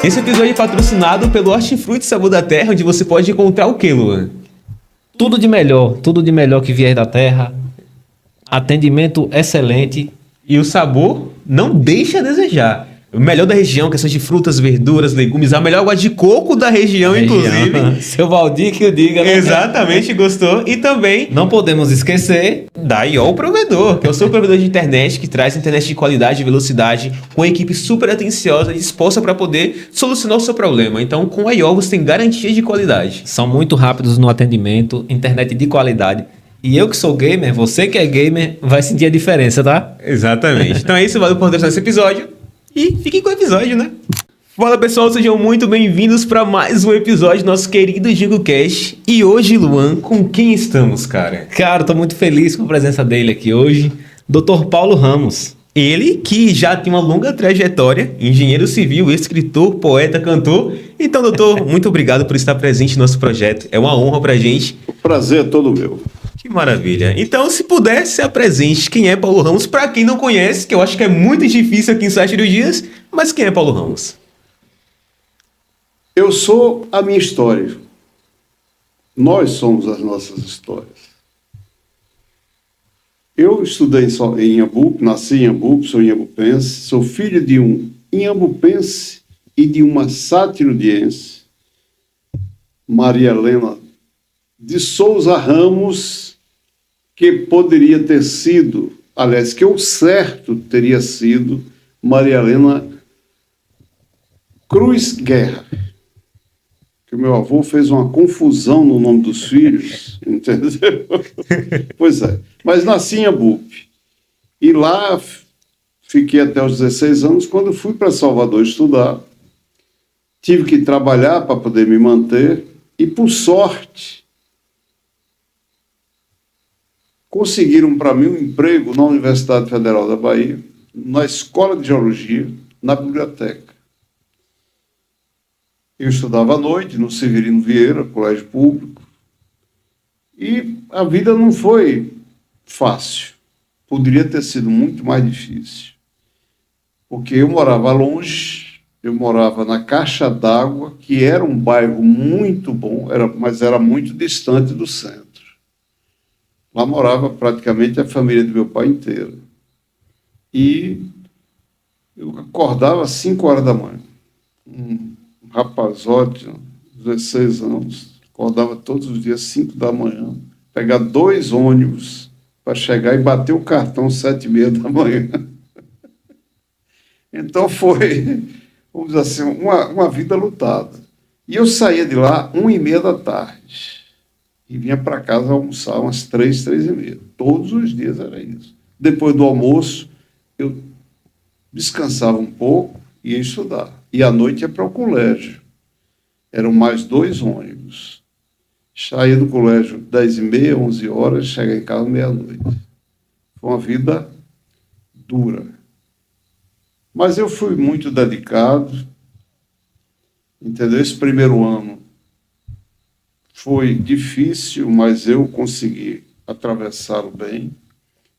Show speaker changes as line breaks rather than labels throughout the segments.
Esse episódio é patrocinado pelo Hortifruti Sabor da Terra, onde você pode encontrar o quê, Luan?
Tudo de melhor que vier da terra. Atendimento excelente.
E o sabor não deixa a desejar. O melhor da região, questões de frutas, verduras, legumes, a melhor água de coco da região, inclusive.
Seu Valdir que o diga, né?
Exatamente, gostou. E também
Não podemos esquecer.
da IOL Provedor, que é o seu provedor de internet que traz internet de qualidade e velocidade, com uma equipe super atenciosa e disposta para poder solucionar o seu problema. Então, com a IOL você tem garantia de qualidade.
São muito rápidos no atendimento, internet de qualidade. E eu que sou gamer, você que é gamer, vai sentir a diferença, tá?
Exatamente. Então é isso, valeu por atenção nesse episódio. E fiquem com o episódio, né? Fala pessoal, sejam muito bem-vindos para mais um episódio do nosso querido JingoCast. E hoje, Luan, com quem estamos, cara?
Cara, tô muito feliz com a presença dele aqui hoje. Dr. Paulo Ramos.
Ele que já tem uma longa trajetória, engenheiro civil, escritor, poeta, cantor. Então, doutor, muito obrigado por estar presente no nosso projeto. É uma honra pra gente.
O prazer é todo meu.
Que maravilha. Então, se puder, se apresente. Quem é Paulo Ramos? Para quem não conhece, que eu acho que é muito difícil aqui em Sete dos Dias, mas quem é Paulo Ramos?
Eu sou a minha história. Nós somos as nossas histórias. Eu estudei em Inhambupe, nasci em Inhambupe, sou inhambupense, sou filho de um inhambupense e de uma satirudiense, Maria Helena de Souza Ramos, que poderia ter sido, aliás, que o certo teria sido Maria Helena Cruz Guerra. Que o meu avô fez uma confusão no nome dos filhos, entendeu? Pois é. Mas nasci em Inhambupe. E lá fiquei até os 16 anos, quando fui para Salvador estudar. Tive que trabalhar para poder me manter. E, por sorte, conseguiram para mim um emprego na Universidade Federal da Bahia, na Escola de Geologia, na biblioteca. Eu estudava à noite no Severino Vieira, colégio público, e a vida não foi fácil. Poderia ter sido muito mais difícil. Porque eu morava longe, eu morava na Caixa d'Água, que era um bairro muito bom, mas era muito distante do centro. Lá morava praticamente a família do meu pai inteira. E eu acordava às 5 horas da manhã. Um rapazote, 16 anos, acordava todos os dias às 5 da manhã, pegar 2 ônibus para chegar e bater o cartão às 7h30 da manhã. Então foi, vamos dizer assim, uma vida lutada. E eu saía de lá 1h30 da tarde. E vinha para casa almoçar umas 3, 3h30. Todos os dias era isso. Depois do almoço, eu descansava um pouco e ia estudar. E à noite ia para o colégio. Eram mais 2 ônibus. Saía do colégio 10h30, 11 horas, chegava em casa meia-noite. Foi uma vida dura. Mas eu fui muito dedicado. Entendeu? Esse primeiro ano foi difícil, mas eu consegui atravessá-lo bem.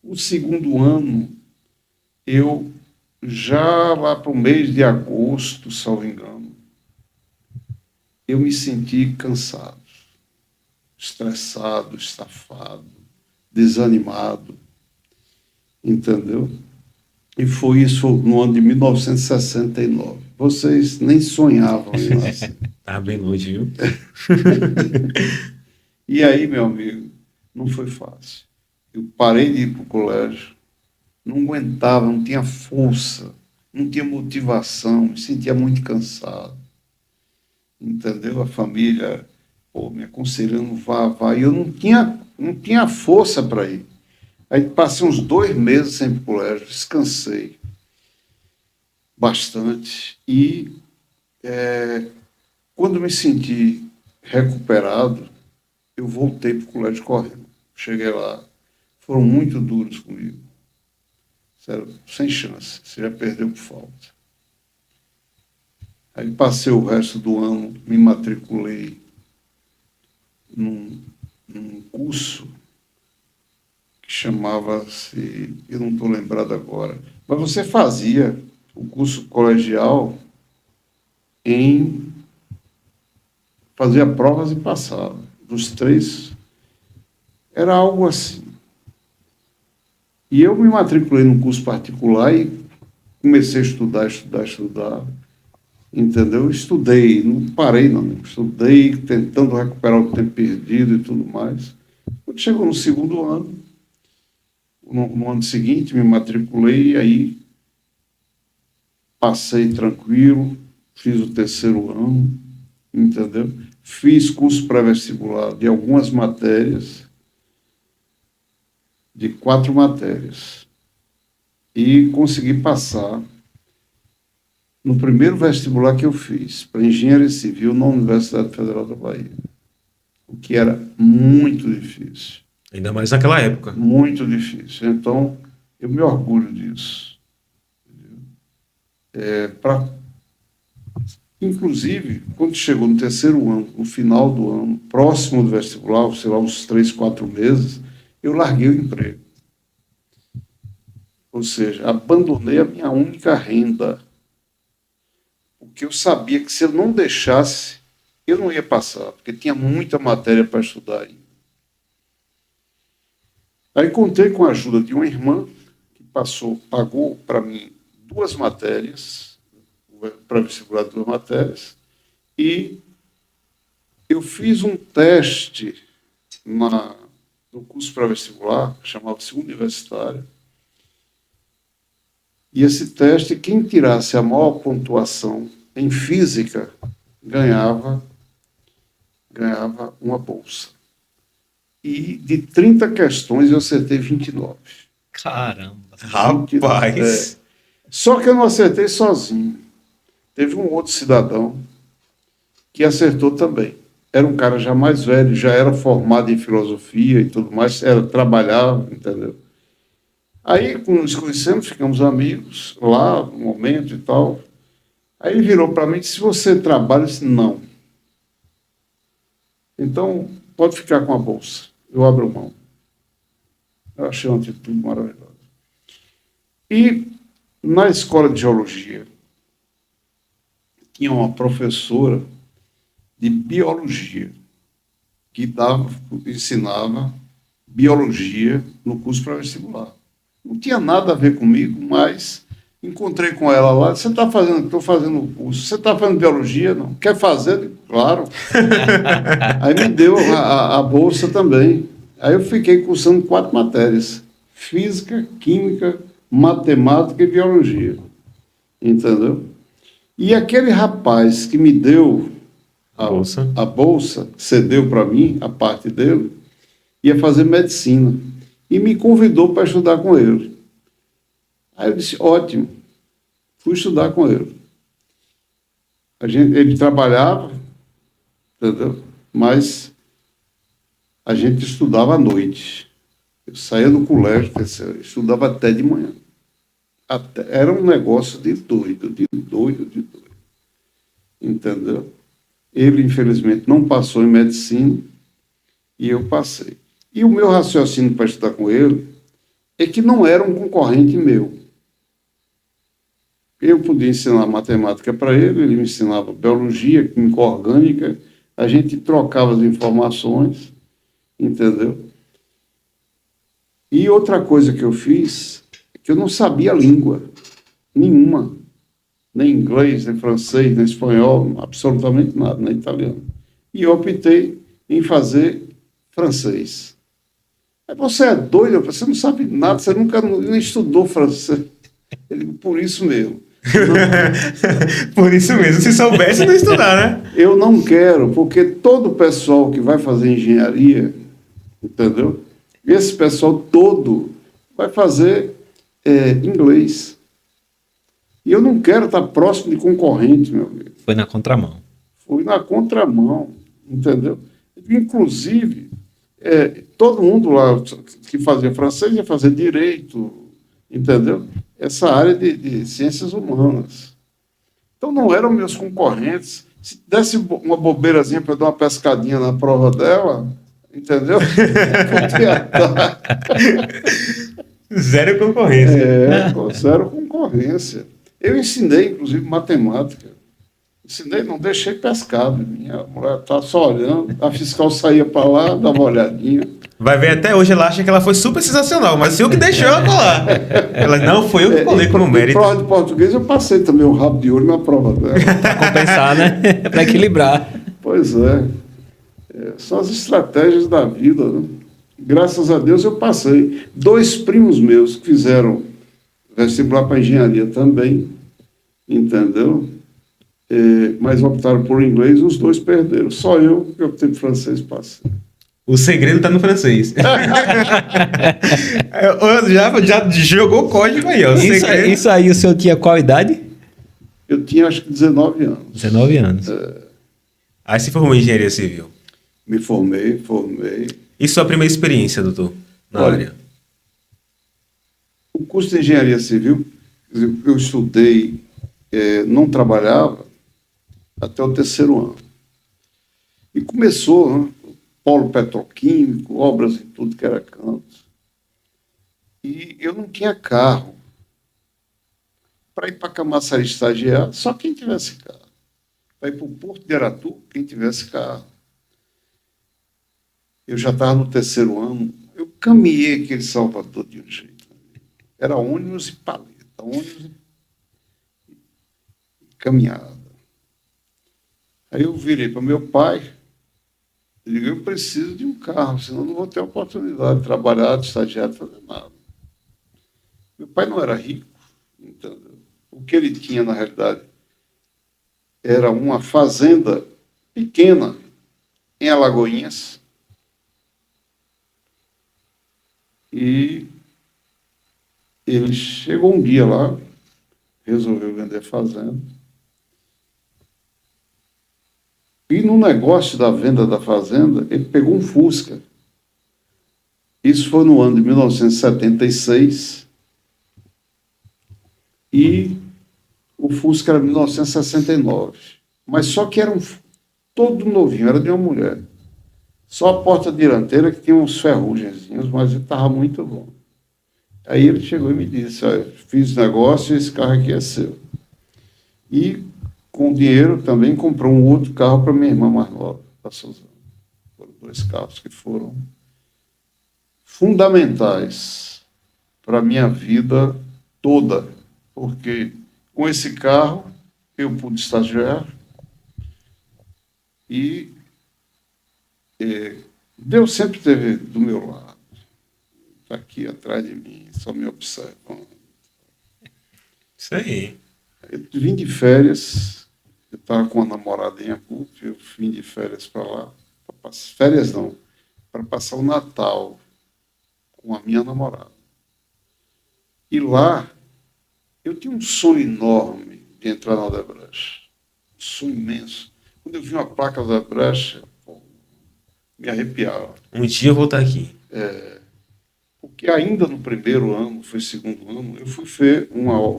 O segundo ano, eu já lá para o mês de agosto, salvo engano, eu me senti cansado, estressado, estafado, desanimado, entendeu? E foi isso no ano de 1969. Vocês nem sonhavam em nascer.
Tá bem longe, viu?
E aí, meu amigo, não foi fácil. Eu parei de ir para o colégio, não aguentava, não tinha força, não tinha motivação, me sentia muito cansado. Entendeu? A família, me aconselhando, vá. E eu não tinha força para ir. Aí passei uns 2 meses sem ir para o colégio, descansei bastante. E quando me senti recuperado, eu voltei para o colégio correndo. Cheguei lá, foram muito duros comigo. Sério, sem chance, você já perdeu por falta. Aí passei o resto do ano, me matriculei num curso que chamava-se, eu não estou lembrado agora, mas você fazia o curso colegial em fazer provas e passava. Dos 3, era algo assim. E eu me matriculei num curso particular e comecei a estudar. Entendeu? Estudei, não parei não. Estudei, tentando recuperar o tempo perdido e tudo mais. Quando chegou no segundo ano, no ano seguinte, me matriculei e aí passei tranquilo, fiz o terceiro ano, entendeu? Fiz curso pré-vestibular de algumas matérias, de 4 matérias, e consegui passar no primeiro vestibular que eu fiz, para Engenharia Civil na Universidade Federal da Bahia, o que era muito difícil.
Ainda mais naquela época.
Muito difícil. Então, eu me orgulho disso. Inclusive, quando chegou no terceiro ano, no final do ano, próximo do vestibular, sei lá, uns 3, 4 meses, eu larguei o emprego. Ou seja, abandonei a minha única renda. Porque eu sabia que se eu não deixasse, eu não ia passar, porque tinha muita matéria para estudar ainda. Aí contei com a ajuda de uma irmã, que pagou para mim 2 matérias, para vestibular 2 matérias, e eu fiz um teste no curso pré-vestibular, chamava-se universitário, e esse teste, quem tirasse a maior pontuação em física, ganhava uma bolsa. E de 30 questões eu acertei 29.
Caramba.
Rapaz.
Só que eu não acertei sozinho. Teve um outro cidadão que acertou também. Era um cara já mais velho, já era formado em filosofia e tudo mais, trabalhava, entendeu? Aí, quando nos conhecemos, ficamos amigos lá, no momento e tal. Aí ele virou para mim e disse: se você trabalha, eu disse: não. Então, pode ficar com a bolsa. Eu abro mão. Eu achei uma atitude maravilhosa. E na escola de geologia, tinha uma professora de biologia que ensinava biologia no curso pré-vestibular. Não tinha nada a ver comigo, mas encontrei com ela lá. Você está fazendo? Estou fazendo o curso. Você está fazendo biologia? Não. Quer fazer? Claro. Aí me deu a bolsa também. Aí eu fiquei cursando 4 matérias: física, química, matemática e biologia. Entendeu? E aquele rapaz que me deu a bolsa, cedeu para mim a parte dele, ia fazer medicina. E me convidou para estudar com ele. Aí eu disse: ótimo. Fui estudar com ele. Ele trabalhava, entendeu? Mas a gente estudava à noite. Eu saía do colégio, estudava até de manhã. Era um negócio de doido. Entendeu? Ele, infelizmente, não passou em medicina e eu passei. E o meu raciocínio para estudar com ele é que não era um concorrente meu. Eu podia ensinar matemática para ele, ele me ensinava biologia, química orgânica, a gente trocava as informações, entendeu? E outra coisa que eu fiz é que eu não sabia língua nenhuma, nem inglês, nem francês, nem espanhol, absolutamente nada, nem italiano. E eu optei em fazer francês. Aí: você é doido, você não sabe nada, você nunca nem estudou francês. Ele: por isso mesmo.
Por isso mesmo, se soubesse, não estudar, né?
Eu não quero, porque todo o pessoal que vai fazer engenharia, entendeu? Esse pessoal todo vai fazer inglês. E eu não quero estar próximo de concorrente, meu amigo.
Foi na contramão.
Fui na contramão, entendeu? Inclusive, todo mundo lá que fazia francês ia fazer direito, entendeu? Essa área de ciências humanas. Então não eram meus concorrentes. Se desse uma bobeirazinha para eu dar uma pescadinha na prova dela, entendeu?
Zero concorrência.
Zero concorrência. Eu ensinei, inclusive, matemática. Ensinei, não deixei pescado. Minha mulher estava só olhando, a fiscal saía para lá, dava uma olhadinha.
Vai ver, até hoje ela acha que ela foi super sensacional, mas se eu que deixou ela colar. Ela, não, foi eu que colei como
Em
mérito.
prova de português eu passei também o rabo de ouro na prova dela.
Pra compensar, né? Pra equilibrar.
Pois é. São as estratégias da vida, né? Graças a Deus eu passei. 2 primos meus que fizeram vestibular para engenharia também, entendeu? Mas optaram por inglês, os 2 perderam. Só eu que optei por francês passei.
O segredo tá no francês. já jogou o código aí, ó. O segredo.
Isso aí, o senhor tinha qual idade?
Eu tinha acho que 19 anos.
19 anos.
Aí se formou em engenharia civil.
Me formei.
E sua primeira experiência, doutor, na
Olha,
área?
O curso de engenharia civil, eu estudei, não trabalhava até o 3º ano. E começou, né, polo petroquímico, obras em tudo que era canto. E eu não tinha carro. Para ir para Camaçari estagiar, só quem tivesse carro. Para ir para o Porto de Aratu, quem tivesse carro. Eu já estava no 3º ano, eu caminhei aquele Salvador de um jeito. Era ônibus e paleta, ônibus e caminhada. Aí eu virei para meu pai, eu digo, eu preciso de um carro, senão não vou ter oportunidade de trabalhar, de estagiar, de fazer nada. Meu pai não era rico, entendeu? O que ele tinha, na realidade, era uma fazenda pequena em Alagoinhas. E ele chegou um dia lá, resolveu vender a fazenda. E no negócio da venda da fazenda, ele pegou um Fusca. Isso foi no ano de 1976. E o Fusca era 1969. Mas só que era todo novinho, era de uma mulher. Só a porta dianteira que tinha uns ferrugenzinhos, mas ele estava muito bom. Aí ele chegou e me disse, olha, fiz negócio e esse carro aqui é seu. E com o dinheiro também comprou um outro carro para minha irmã mais nova, a Suzana. Foram 2 carros que foram fundamentais para a minha vida toda, porque com esse carro eu pude estagiar e Deus sempre esteve do meu lado. Está aqui atrás de mim, só me observando.
Isso aí.
Eu vim de férias, eu estava com uma namorada em Apup, eu vim de férias para lá, férias não, para passar o Natal com a minha namorada. E lá, eu tinha um sonho enorme de entrar na Odebrecht, um sonho imenso. Quando eu vi uma placa da Odebrecht, me arrepiava.
Um dia eu vou estar aqui.
Porque ainda no 1º ano, foi 2º ano, eu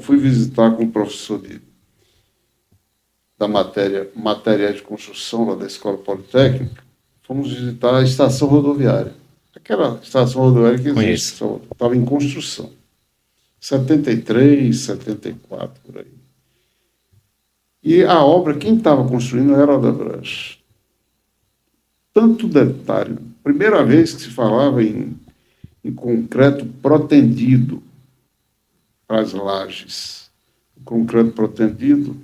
fui visitar com o professor da matéria de construção lá da Escola Politécnica, fomos visitar a estação rodoviária. Aquela estação rodoviária que existe, estava em construção. 73, 74, por aí. E a obra, quem estava construindo era a Odebrecht. Tanto detalhe. Primeira vez que se falava em concreto protendido para as lajes. O concreto protendido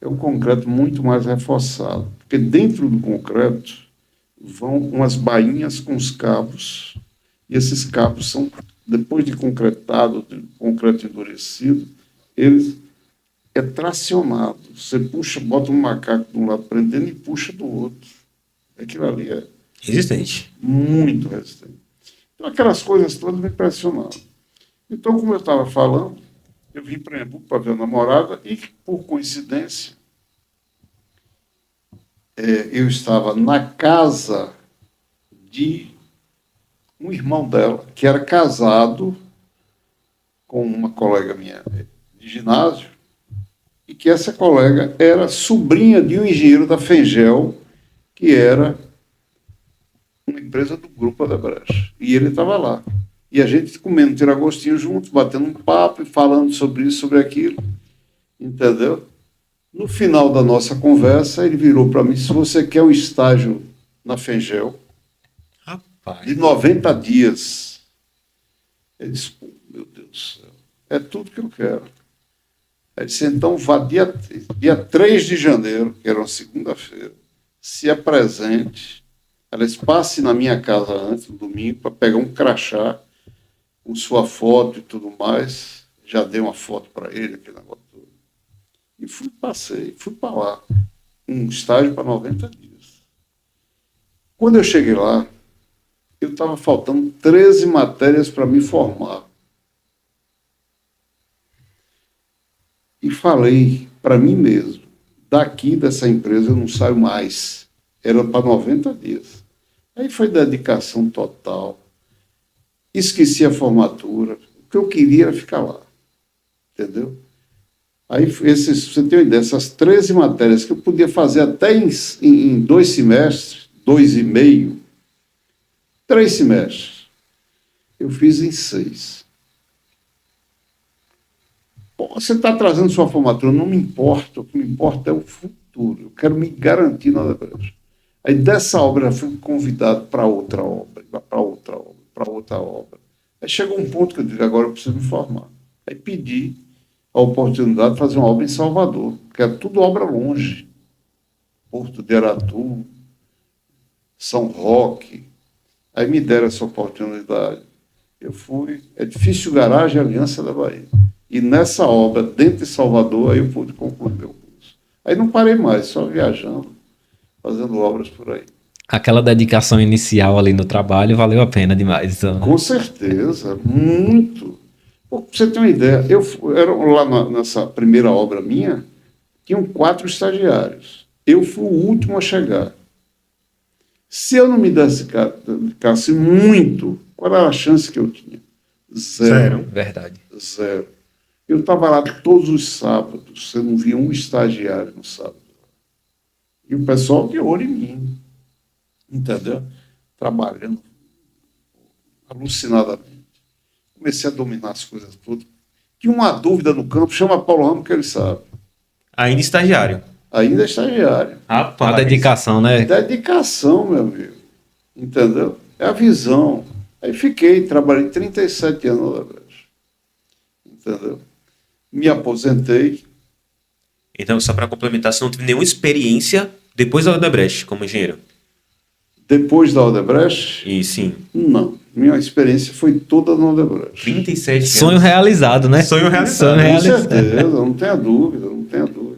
é um concreto muito mais reforçado, porque dentro do concreto vão umas bainhas com os cabos, e esses cabos são, depois de concretado, de concreto endurecido, ele é tracionado. Você puxa, bota um macaco de um lado prendendo e puxa do outro. Aquilo ali é
Resistente.
muito resistente. Então, aquelas coisas todas me impressionaram. Então, como eu estava falando, eu vim para Embu para ver a namorada e, por coincidência, eu estava na casa de um irmão dela, que era casado com uma colega minha de ginásio, e que essa colega era sobrinha de um engenheiro da Fengel, que era uma empresa do grupo Odebrecht. E ele estava lá. E a gente comendo tiragostinho juntos, batendo um papo e falando sobre isso, sobre aquilo. Entendeu? No final da nossa conversa, ele virou para mim: se você quer um estágio na Fengel
Rapaz.
de 90 dias, ele disse: pô, meu Deus do céu, é tudo que eu quero. Ele disse: então vá dia 3 de janeiro, que era uma segunda-feira, se apresente. Ela disse: passe na minha casa antes, no domingo, para pegar um crachá com sua foto e tudo mais. Já dei uma foto para ele, aquele negócio todo. E fui para lá. Um estágio para 90 dias. Quando eu cheguei lá, eu estava faltando 13 matérias para me formar. E falei para mim mesmo: daqui dessa empresa eu não saio mais. Era para 90 dias. Aí foi dedicação total. Esqueci a formatura. O que eu queria era ficar lá. Entendeu? Aí, você tem uma ideia, essas 13 matérias que eu podia fazer até em 2 semestres, 2,5, 3 semestres, eu fiz em 6. Pô, você está trazendo sua formatura, não me importa, o que me importa é o futuro, eu quero me garantir na Odebrecht. Aí dessa obra eu fui convidado para outra obra, para outra obra, para outra obra. Aí chegou um ponto que eu disse: agora eu preciso me formar. Aí pedi a oportunidade de fazer uma obra em Salvador, que era tudo obra longe. Porto de Aratu, São Roque. Aí me deram essa oportunidade. Eu fui, Edifício Garagem Aliança da Bahia. E nessa obra, dentro de Salvador, aí eu pude concluir meu curso. Aí não parei mais, só viajando, fazendo obras por aí.
Aquela dedicação inicial ali no trabalho valeu a pena demais. Então, né?
Com certeza, muito. Para você ter uma ideia, era lá nessa primeira obra minha, tinham 4 estagiários. Eu fui o último a chegar. Se eu não me dedicasse muito, qual era a chance que eu tinha? Zero.
Verdade.
Zero. Eu estava lá todos os sábados, você não via um estagiário no sábado. E o pessoal de olho em mim, entendeu? Trabalhando alucinadamente. Comecei a dominar as coisas todas. Tinha uma dúvida no campo, chama Paulo Ramos que ele sabe.
Ainda estagiário.
Ainda é estagiário.
A dedicação, né?
Dedicação, meu amigo. Entendeu? É a visão. Aí trabalhei 37 anos na Odebrecht. Entendeu? Me aposentei.
Então, só para complementar, você não teve nenhuma experiência depois da Odebrecht como engenheiro?
Depois da Odebrecht,
E sim,
não. Minha experiência foi toda na Odebrecht.
37
Sonho
anos.
realizado, né?
Sonho realizado.
Sonho
Com
realizado.
certeza, não tenha dúvida, não tenha dúvida.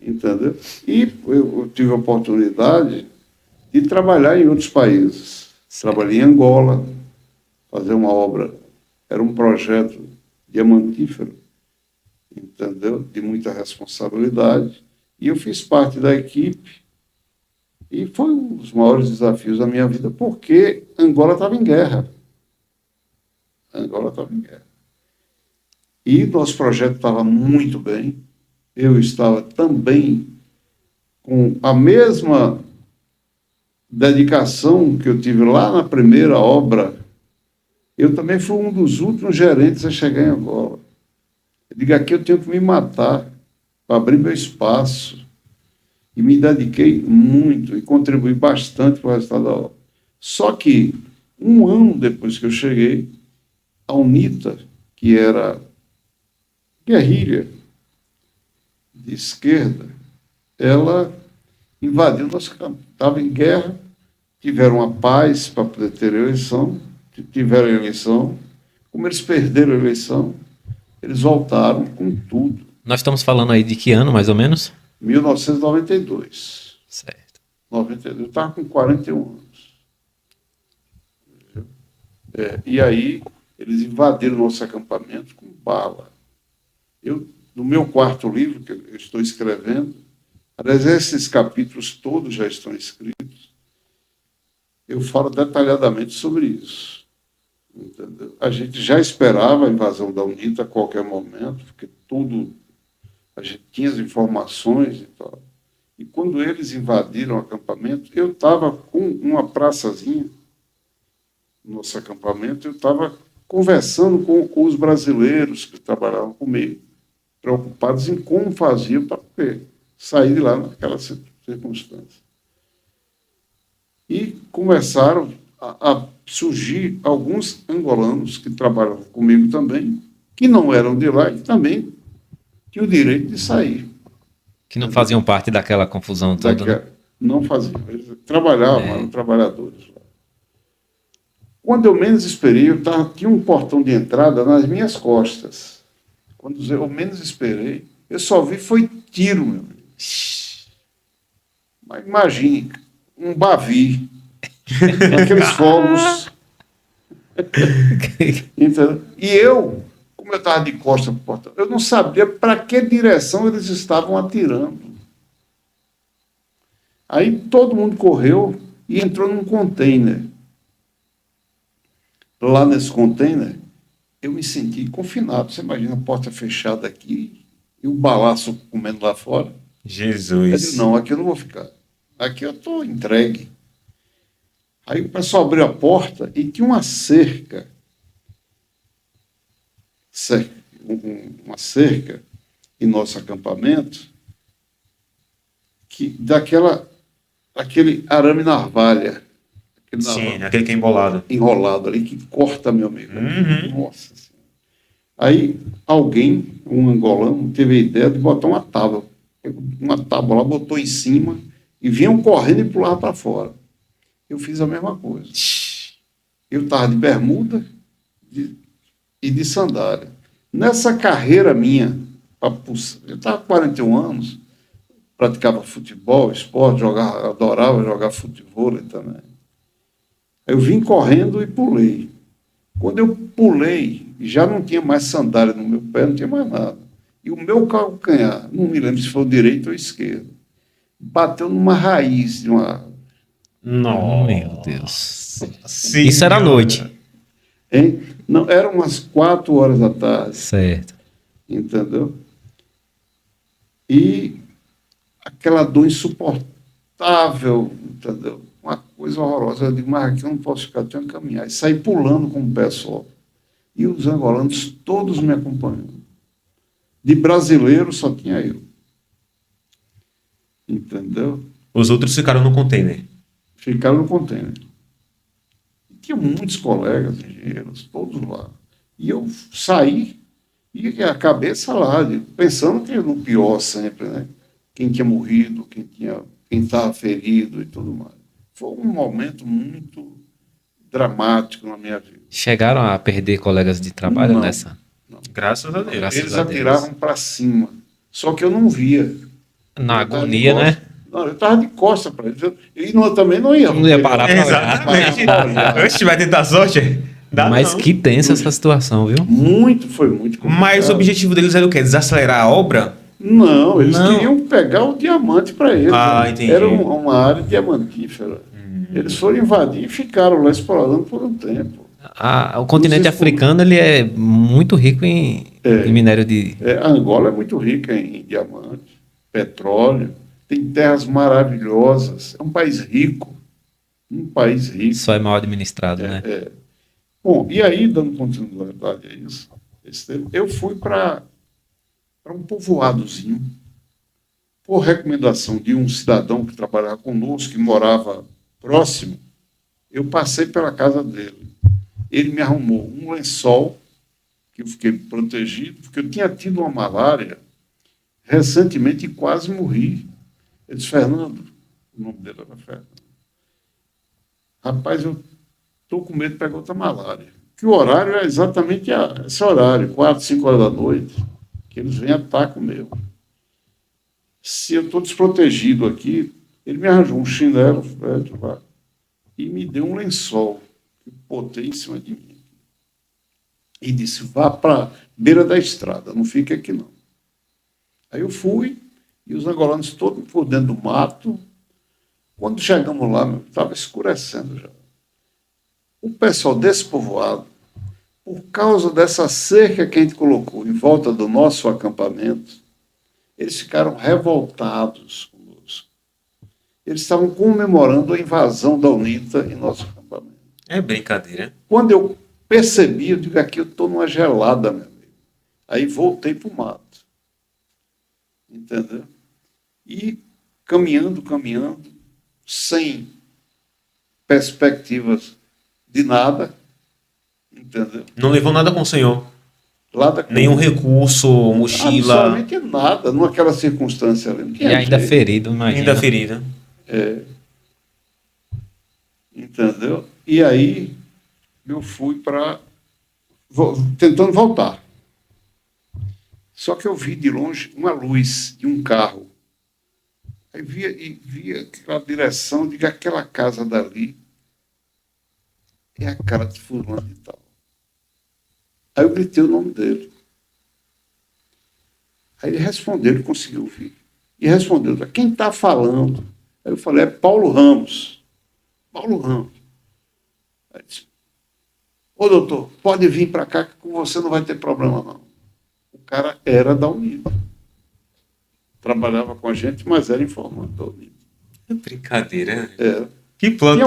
Entendeu? E eu tive a oportunidade de trabalhar em outros países. Trabalhei em Angola, fazer uma obra, era um projeto diamantífero, entendeu? De muita responsabilidade. E eu fiz parte da equipe e foi um dos maiores desafios da minha vida, porque Angola estava em guerra. Angola estava em guerra. E nosso projeto estava muito bem. Eu estava também com a mesma dedicação que eu tive lá na primeira obra. Eu também fui um dos últimos gerentes a chegar em Angola. Eu digo: aqui eu tenho que me matar para abrir meu espaço. E me dediquei muito e contribuí bastante para o resultado da obra. Só que, um ano depois que eu cheguei, a UNITA, que era guerrilha de esquerda, ela invadiu nosso campo. Estava em guerra, tiveram a paz para poder ter eleição, tiveram a eleição. Como eles perderam a eleição, eles voltaram com tudo.
Nós estamos falando aí de que ano, mais ou menos?
1992.
Certo.
92. Eu estava com 41 anos. E aí, eles invadiram nosso acampamento com bala. No meu quarto livro, que eu estou escrevendo, aliás, esses capítulos todos já estão escritos, eu falo detalhadamente sobre isso. Entendeu? A gente já esperava a invasão da UNITA a qualquer momento, porque a gente tinha as informações e tal. E quando eles invadiram o acampamento, eu estava com uma praçazinha no nosso acampamento, eu estava conversando com os brasileiros que trabalhavam comigo, preocupados em como faziam para ter. saí de lá naquela circunstância. E começaram a surgir alguns angolanos que trabalhavam comigo também, que não eram de lá e também tinham o direito de sair.
Que não faziam parte daquela confusão toda. Né?
Não faziam. Eles trabalhavam, eram trabalhadores lá. Quando eu menos esperei, tinha um portão de entrada nas minhas costas. Quando eu menos esperei, eu só vi foi tiro, meu amigo. Mas imagine, um bavi, aqueles fogos. Entendeu? E eu, como eu estava de costas para o portão, eu não sabia para que direção eles estavam atirando. Aí todo mundo correu e entrou num container. Lá nesse container, eu me senti confinado. Você imagina a porta fechada aqui e o balaço comendo lá fora.
Jesus.
Eu disse, não, aqui eu não vou ficar. Aqui eu estou entregue. Aí o pessoal abriu a porta e tinha uma cerca em nosso acampamento, aquele arame narvalha.
Sim, aquele que é embolado.
Enrolado ali, que corta, meu amigo.
Uhum.
Nossa Senhora. Aí alguém, um angolano, teve a ideia de botar uma tábua. Uma tábua lá, botou em cima e vinham correndo e pulavam para fora. Eu fiz a mesma coisa. Eu estava de bermuda e de sandália. Nessa carreira minha, eu estava com 41 anos, praticava futebol, esporte, adorava jogar futebol também. Eu vim correndo e pulei. Quando eu pulei, já não tinha mais sandália no meu pé, não tinha mais nada. E o meu calcanhar, não me lembro se foi o direito ou o esquerdo, bateu numa raiz de uma...
Não, meu Deus.
Senhora.
Isso era à noite.
Hein? Não, eram umas 4 horas da tarde.
Certo.
Entendeu? E aquela dor insuportável, entendeu? Uma coisa horrorosa. Eu digo, mas aqui eu não posso ficar, eu tenho que caminhar. E saí pulando com o pé só. E os angolanos todos me acompanhando. De brasileiro só tinha eu. Entendeu?
Os outros ficaram no container.
Ficaram no container. Tinha muitos colegas engenheiros, todos lá. E eu saí e a cabeça lá, pensando que no pior sempre, né? Quem tinha morrido, quem estava ferido e tudo mais. Foi um momento muito dramático na minha vida.
Chegaram a perder colegas de trabalho
Não,
nessa?
não.
Graças a Deus.
Graças
Eles
a Deus.
atiravam para cima. Só que eu não via.
Na
Eu tava
agonia,
de
né?
costas. Não, eu estava de costas para eles. E também não ia.
Não ia parar pra olhar.
Exatamente. Antes vai tentar sorte, dá
Mas
não.
que tensa essa situação, viu?
Foi muito complicado.
Mas o objetivo deles era o quê? Desacelerar a obra?
Não, eles
Não.
queriam pegar o diamante para eles.
Ah,
né?
entendi.
Era uma área diamantífera. Eles foram invadir e ficaram lá explorando por um tempo.
O continente africano ele é muito rico em minério de...
A Angola é muito rica em diamante, petróleo, tem terras maravilhosas, é um país rico. Um país rico.
Só é mal administrado, né?
Bom, e aí, dando continuidade a isso, eu fui para um povoadozinho, por recomendação de um cidadão que trabalhava conosco, que morava próximo, eu passei pela casa dele. Ele me arrumou um lençol, que eu fiquei protegido, porque eu tinha tido uma malária recentemente e quase morri. Ele disse, Fernando, o nome dele era Fernando. Rapaz, eu estou com medo de pegar outra malária. Que o horário é exatamente esse horário, 4, 5 horas da noite, que eles vêm atacar mesmo. Se eu estou desprotegido aqui, ele me arranjou um chinelo lá e me deu um lençol que eu botei em cima de mim. E disse, vá para a beira da estrada, não fique aqui não. Aí eu fui, e os angolanos todos por dentro do mato. Quando chegamos lá, estava escurecendo já. O pessoal desse povoado, por causa dessa cerca que a gente colocou em volta do nosso acampamento, eles ficaram revoltados conosco. Eles estavam comemorando a invasão da UNITA em nosso acampamento.
É brincadeira.
Quando eu percebi, eu digo, aqui eu estou numa gelada, meu amigo. Aí voltei para o mato. Entendeu? E caminhando, sem perspectivas de nada, entendeu?
Não levou nada com o senhor.
Nada com
Nenhum recurso, mochila.
absolutamente nada, naquela circunstância ali. Não
E
tinha
ainda
jeito,
ferido, imagina.
Ainda ferida.
entendeu? E aí eu fui tentando voltar. Só que eu vi de longe uma luz de um carro. Aí via aquela direção, digo, aquela casa dali é a cara de fulano e tal. Aí eu gritei o nome dele. Aí ele respondeu, ele conseguiu ouvir. E respondeu, quem está falando? Aí eu falei, é Paulo Ramos. Paulo Ramos. Aí disse, ô doutor, pode vir para cá que com você não vai ter problema não. O cara era da Unido. Trabalhava com a gente, mas era informante da Unido.
É brincadeira.
Era.
Que plano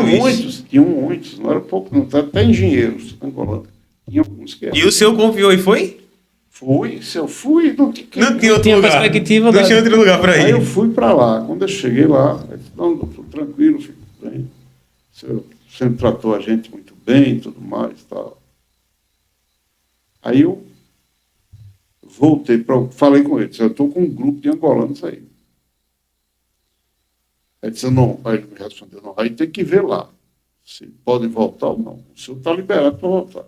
Tinham muitos, não era pouco, não, até engenheiros angolanos. Tinha alguns que eram.
E o senhor confiou e foi?
Se eu fui, não tinha.
Não tinha outro
tinha
lugar.
perspectiva
Não tinha outro lugar para
Aí
ir.
eu fui para lá. Quando eu cheguei lá, eu disse, não, doutor, tranquilo, fico bem. O senhor sempre tratou a gente muito bem e tudo mais e tal. Aí eu voltei, falei com ele, disse, eu estou com um grupo de angolanos aí. Ele disse, não, aí ele me respondeu, não, aí tem que ver lá, se podem voltar ou não. O senhor está liberado para voltar.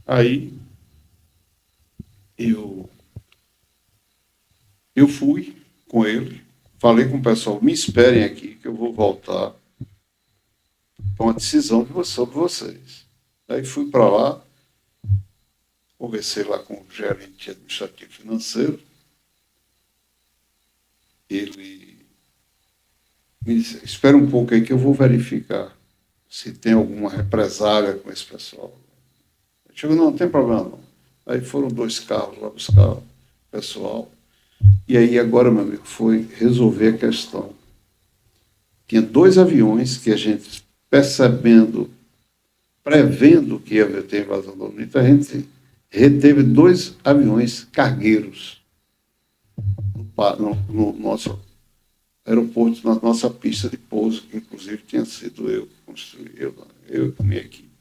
Aí eu fui com ele, falei com o pessoal, me esperem aqui que eu vou voltar para uma decisão sobre vocês. Aí fui para lá, conversei lá com o gerente administrativo financeiro, ele me disse, espera um pouco aí que eu vou verificar se tem alguma represália com esse pessoal. Eu digo, não tem problema não. Aí foram 2 carros lá buscar o pessoal. E aí agora, meu amigo, foi resolver a questão. Tinha 2 aviões que a gente, prevendo que ia ter invasão da UNITA, a gente reteve 2 aviões cargueiros no nosso aeroporto, na nossa pista de pouso, que inclusive tinha sido eu que construí, eu e a minha equipe.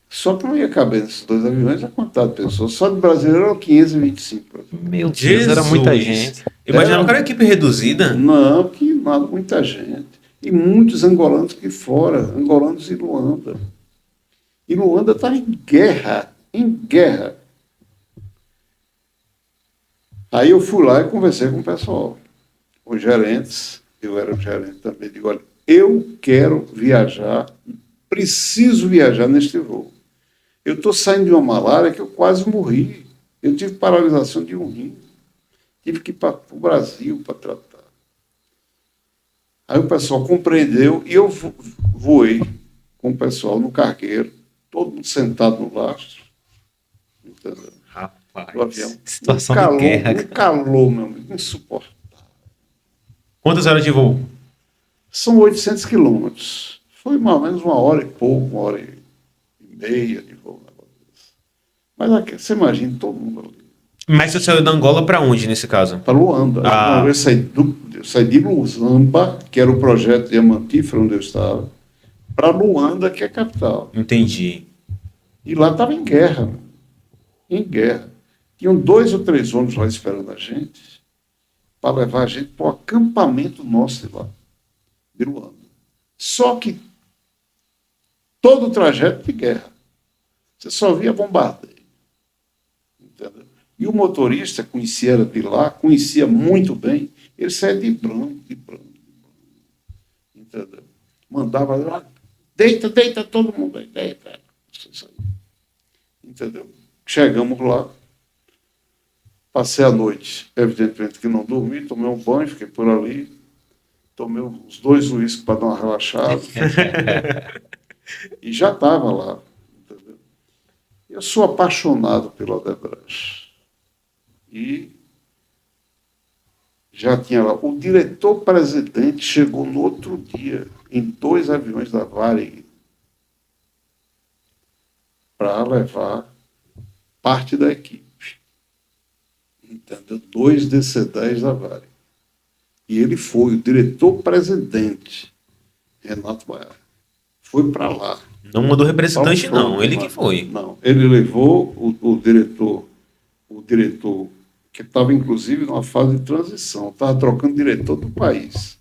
Só que não ia caber nesses 2 aviões a quantidade de pessoas. Só de brasileiro eram 525.
Meu Deus, era muita gente.
Imaginava que era uma equipe reduzida.
Não, que nada, muita gente. E muitos angolanos aqui fora, angolanos em Luanda. E Luanda está em guerra, Aí eu fui lá e conversei com o pessoal, os gerentes, eu era o gerente também, digo, olha, eu quero viajar, preciso viajar neste voo. Eu estou saindo de uma malária que eu quase morri. Eu tive paralisação de um rim. Tive que ir para o Brasil para tratar. Aí o pessoal compreendeu e eu voei com o pessoal no cargueiro, todo mundo sentado no lastro, entendeu?
Rapaz,
Do avião.
situação de guerra.
Um calor, meu amigo, insuportável.
Quantas horas de voo?
São 800 quilômetros. Foi mais ou menos 1 hora e pouco, 1 hora e meia de voo. Mas aqui, você imagina todo mundo ali.
Mas você saiu da Angola para onde, nesse caso?
Para Luanda. Eu saí de Luzamba, que era o projeto Diamantífera, onde eu estava, para Luanda, que é a capital.
Entendi.
E lá estava em guerra. Em guerra. Tinham 2 ou 3 ônibus lá esperando a gente, para levar a gente para o acampamento nosso de lá, de Luanda. Só que todo o trajeto de guerra. Você só via bombardeio. Entendeu? E o motorista conhecia de lá, conhecia muito bem, ele saía de branco. Entendeu? Mandava lá, deita todo mundo aí, deita. Entendeu? Chegamos lá, passei a noite, evidentemente que não dormi, tomei um banho, fiquei por ali, tomei uns 2 uísques para dar uma relaxada, e já estava lá. Entendeu? Eu sou apaixonado pela Odebrecht. E já tinha lá. O diretor-presidente chegou no outro dia, em 2 aviões da Varig, para levar parte da equipe. entendeu? 2 DC-10 da Varig. E ele foi o diretor-presidente, Renato Baiar. Foi para lá.
Não mandou representante,
Paulo
não.
Franco,
Ele que foi.
Não, ele levou o diretor, que estava inclusive numa fase de transição, estava trocando diretor do país.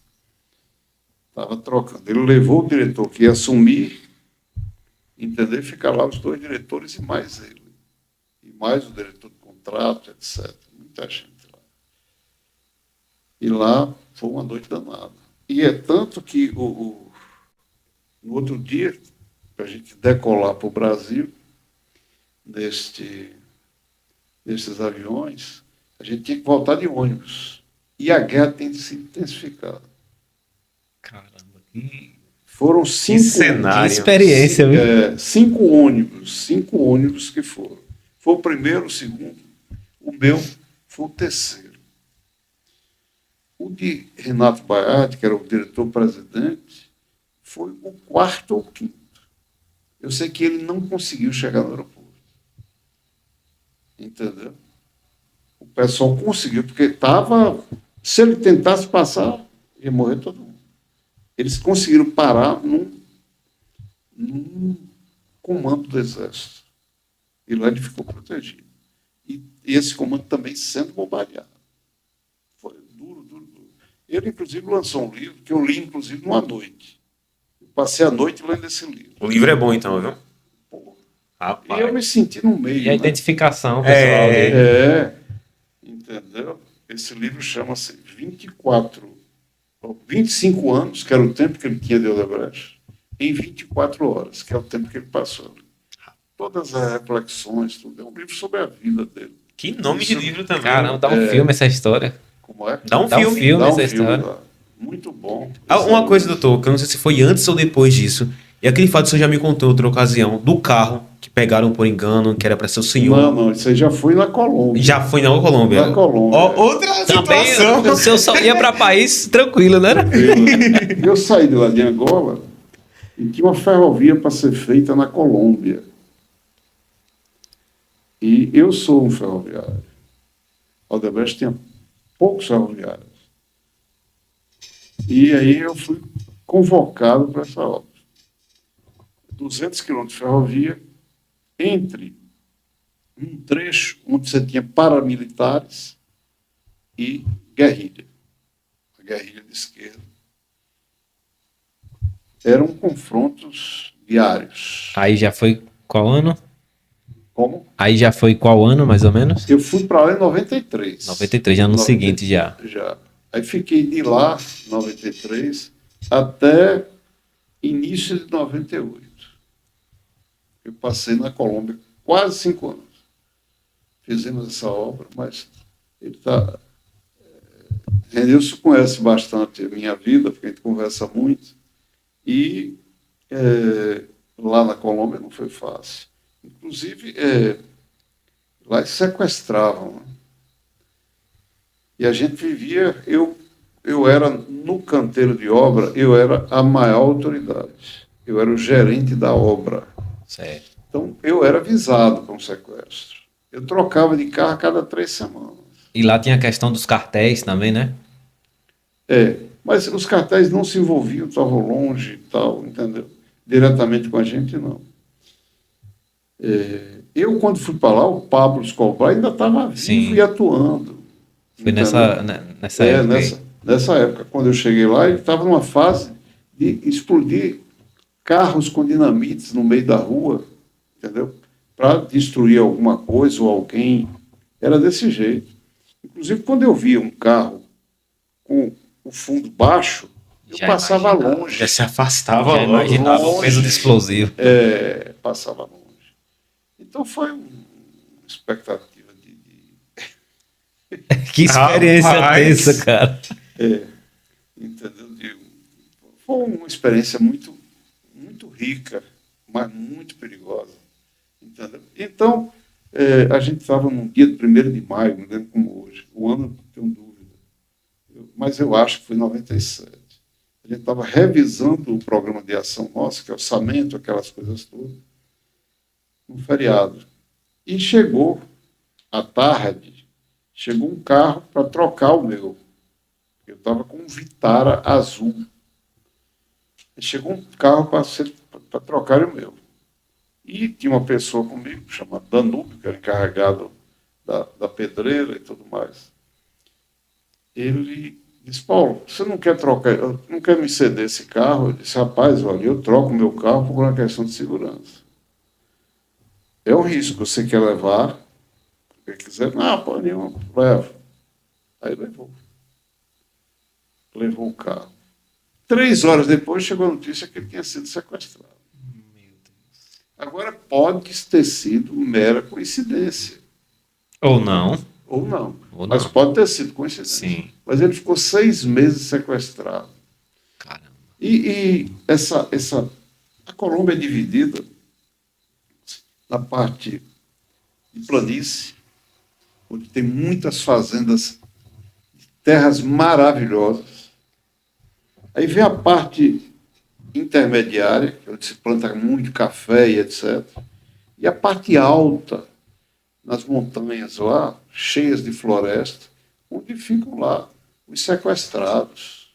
Estava trocando. Ele levou o diretor que ia assumir, entendeu? E ficar lá os 2 diretores e mais ele. E mais o diretor de contrato, etc. Muita gente lá. E lá foi uma noite danada. E é tanto que no outro dia, para a gente decolar para o Brasil, nesses aviões, a gente tinha que voltar de ônibus. E a guerra tem se intensificado.
Caramba, que
Foram
Que
5
cenário.
experiência, viu?
5 ônibus que foram. Foi o primeiro, o segundo, o meu foi o terceiro. O de Renato Baiade, que era o diretor-presidente, foi o 4º ou 5º. Eu sei que ele não conseguiu chegar no aeroporto. Entendeu? O pessoal conseguiu, porque estava. Se ele tentasse passar, ia morrer todo mundo. Eles conseguiram parar num comando do Exército. E lá ele ficou protegido. E esse comando também sendo bombardeado. Foi duro, duro, duro. Ele, inclusive, lançou um livro que eu li, inclusive, numa noite. Eu passei a noite lendo esse livro.
O livro é bom, então, viu?
Pô,
Rapaz.
e eu me senti no meio.
E a
né?
identificação pessoal
É.
dele.
Entendeu? Esse livro chama-se 25 anos, que era o tempo que ele tinha de Odebrecht, em 24 horas, que é o tempo que ele passou. Todas as reflexões, tudo. É um livro sobre a vida dele.
Que nome de
Isso-
livro também.
Caramba, dá um filme essa história.
Como é?
Dá um
Dá um
filme.
filme
Dá um
essa
filme
história.
lá. Muito bom.
Uma coisa, doutor, que eu não sei se foi antes ou depois disso. E aquele fato que você já me contou em outra ocasião, do carro que pegaram por engano, que era para ser o senhor.
Não, isso aí já foi na Colômbia.
Já foi na Colômbia.
Na Colômbia.
Ó, outra
Também
situação.
o seu só ia para país tranquilo, né?
Eu saí de lá de Angola e tinha uma ferrovia para ser feita na Colômbia. E eu sou um ferroviário. Odebrecht tinha poucos ferroviários. E aí eu fui convocado para essa obra. 200 quilômetros de ferrovia, entre um trecho onde você tinha paramilitares e guerrilha. A guerrilha de esquerda. Eram confrontos diários.
Aí já foi qual ano?
Como?
Aí já foi qual ano, mais ou menos?
Eu fui para lá em 93.
93, já no
90,
seguinte já.
Já. Aí fiquei de lá, 93, até início de 98. Eu passei na Colômbia quase 5 anos. Fizemos essa obra, mas ele está... Renilson conhece bastante a minha vida, porque a gente conversa muito. E lá na Colômbia não foi fácil. Inclusive, lá eles sequestravam. Né? E a gente vivia... Eu era, no canteiro de obra, eu era a maior autoridade. Eu era o gerente da obra.
Certo.
Então, eu era avisado para um sequestro. Eu trocava de carro a cada 3 semanas.
E lá tinha a questão dos cartéis também, né?
Mas os cartéis não se envolviam, estavam longe e tal, entendeu? Diretamente com a gente, não. Eu, quando fui para lá, o Pablo Escobar ainda estava vivo
Sim.
e atuando.
Foi
entendeu?
nessa época aí.
Nessa época, quando eu cheguei lá, ele estava numa fase de explodir carros com dinamites no meio da rua, entendeu? Para destruir alguma coisa ou alguém. Era desse jeito. Inclusive, quando eu via um carro com o fundo baixo, eu
Já
passava
imaginava.
longe.
Já se afastava
Já
logo.
imaginava o
longe.
peso do explosivo.
Passava longe. Então, foi uma expectativa
Que experiência
Rapaz.
tensa, cara.
entendeu? Foi uma experiência muito, muito rica, mas muito perigosa. Entendeu? Então, a gente estava num dia de 1º de maio, não lembro como hoje. O ano, não tenho dúvida. Mas eu acho que foi em 97. A gente estava revisando o programa de ação nosso, que é orçamento, aquelas coisas todas, no feriado. E chegou à tarde Chegou um carro para trocar o meu. Eu estava com um Vitara azul. Chegou um carro para trocar o meu. E tinha uma pessoa comigo, chamada Danúbio, que era encarregado da pedreira e tudo mais. Ele disse, Paulo, você não quer trocar, não quer me ceder esse carro? Eu disse, rapaz, olha, eu troco o meu carro por uma questão de segurança. É um risco, você quer levar? Quem quiser, não, pode nenhum, leva. Aí levou. Levou o carro. 3 horas depois chegou a notícia que ele tinha sido sequestrado. Agora pode ter sido mera coincidência.
Ou não.
Ou não.
Ou
Mas
não.
pode ter sido coincidência.
Sim.
Mas ele ficou 6 meses sequestrado.
Caramba.
E a Colômbia é dividida na parte de planície, onde tem muitas fazendas, terras maravilhosas. Aí vem a parte intermediária, onde se planta muito café e etc. E a parte alta, nas montanhas lá, cheias de floresta, onde ficam lá os sequestrados.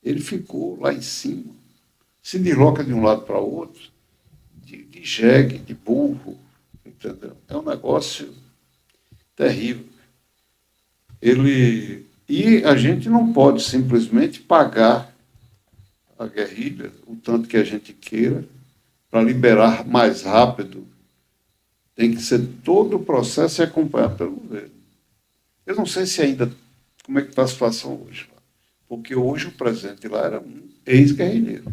Ele ficou lá em cima, se desloca de um lado para o outro, de jegue, de burro, entendeu? É um negócio terrível. E a gente não pode simplesmente pagar a guerrilha o tanto que a gente queira para liberar mais rápido. Tem que ser todo o processo acompanhado pelo governo. Eu não sei se ainda como é que está a situação hoje, porque hoje o presidente lá era um ex-guerrilheiro.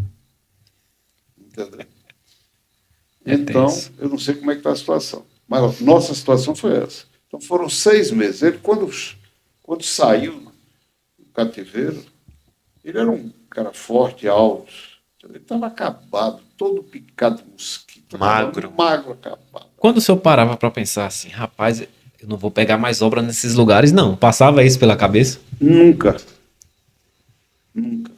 Entendeu? Então, eu não sei como é que está a situação. Mas a nossa situação foi essa. Então foram 6 meses. Ele, quando saiu do cativeiro, ele era um cara forte, alto. Ele estava acabado, todo picado de mosquito.
Magro.
Magro, acabado.
Quando o senhor parava pra pensar assim, rapaz, eu não vou pegar mais obra nesses lugares, não. Passava isso pela cabeça?
Nunca. Nunca.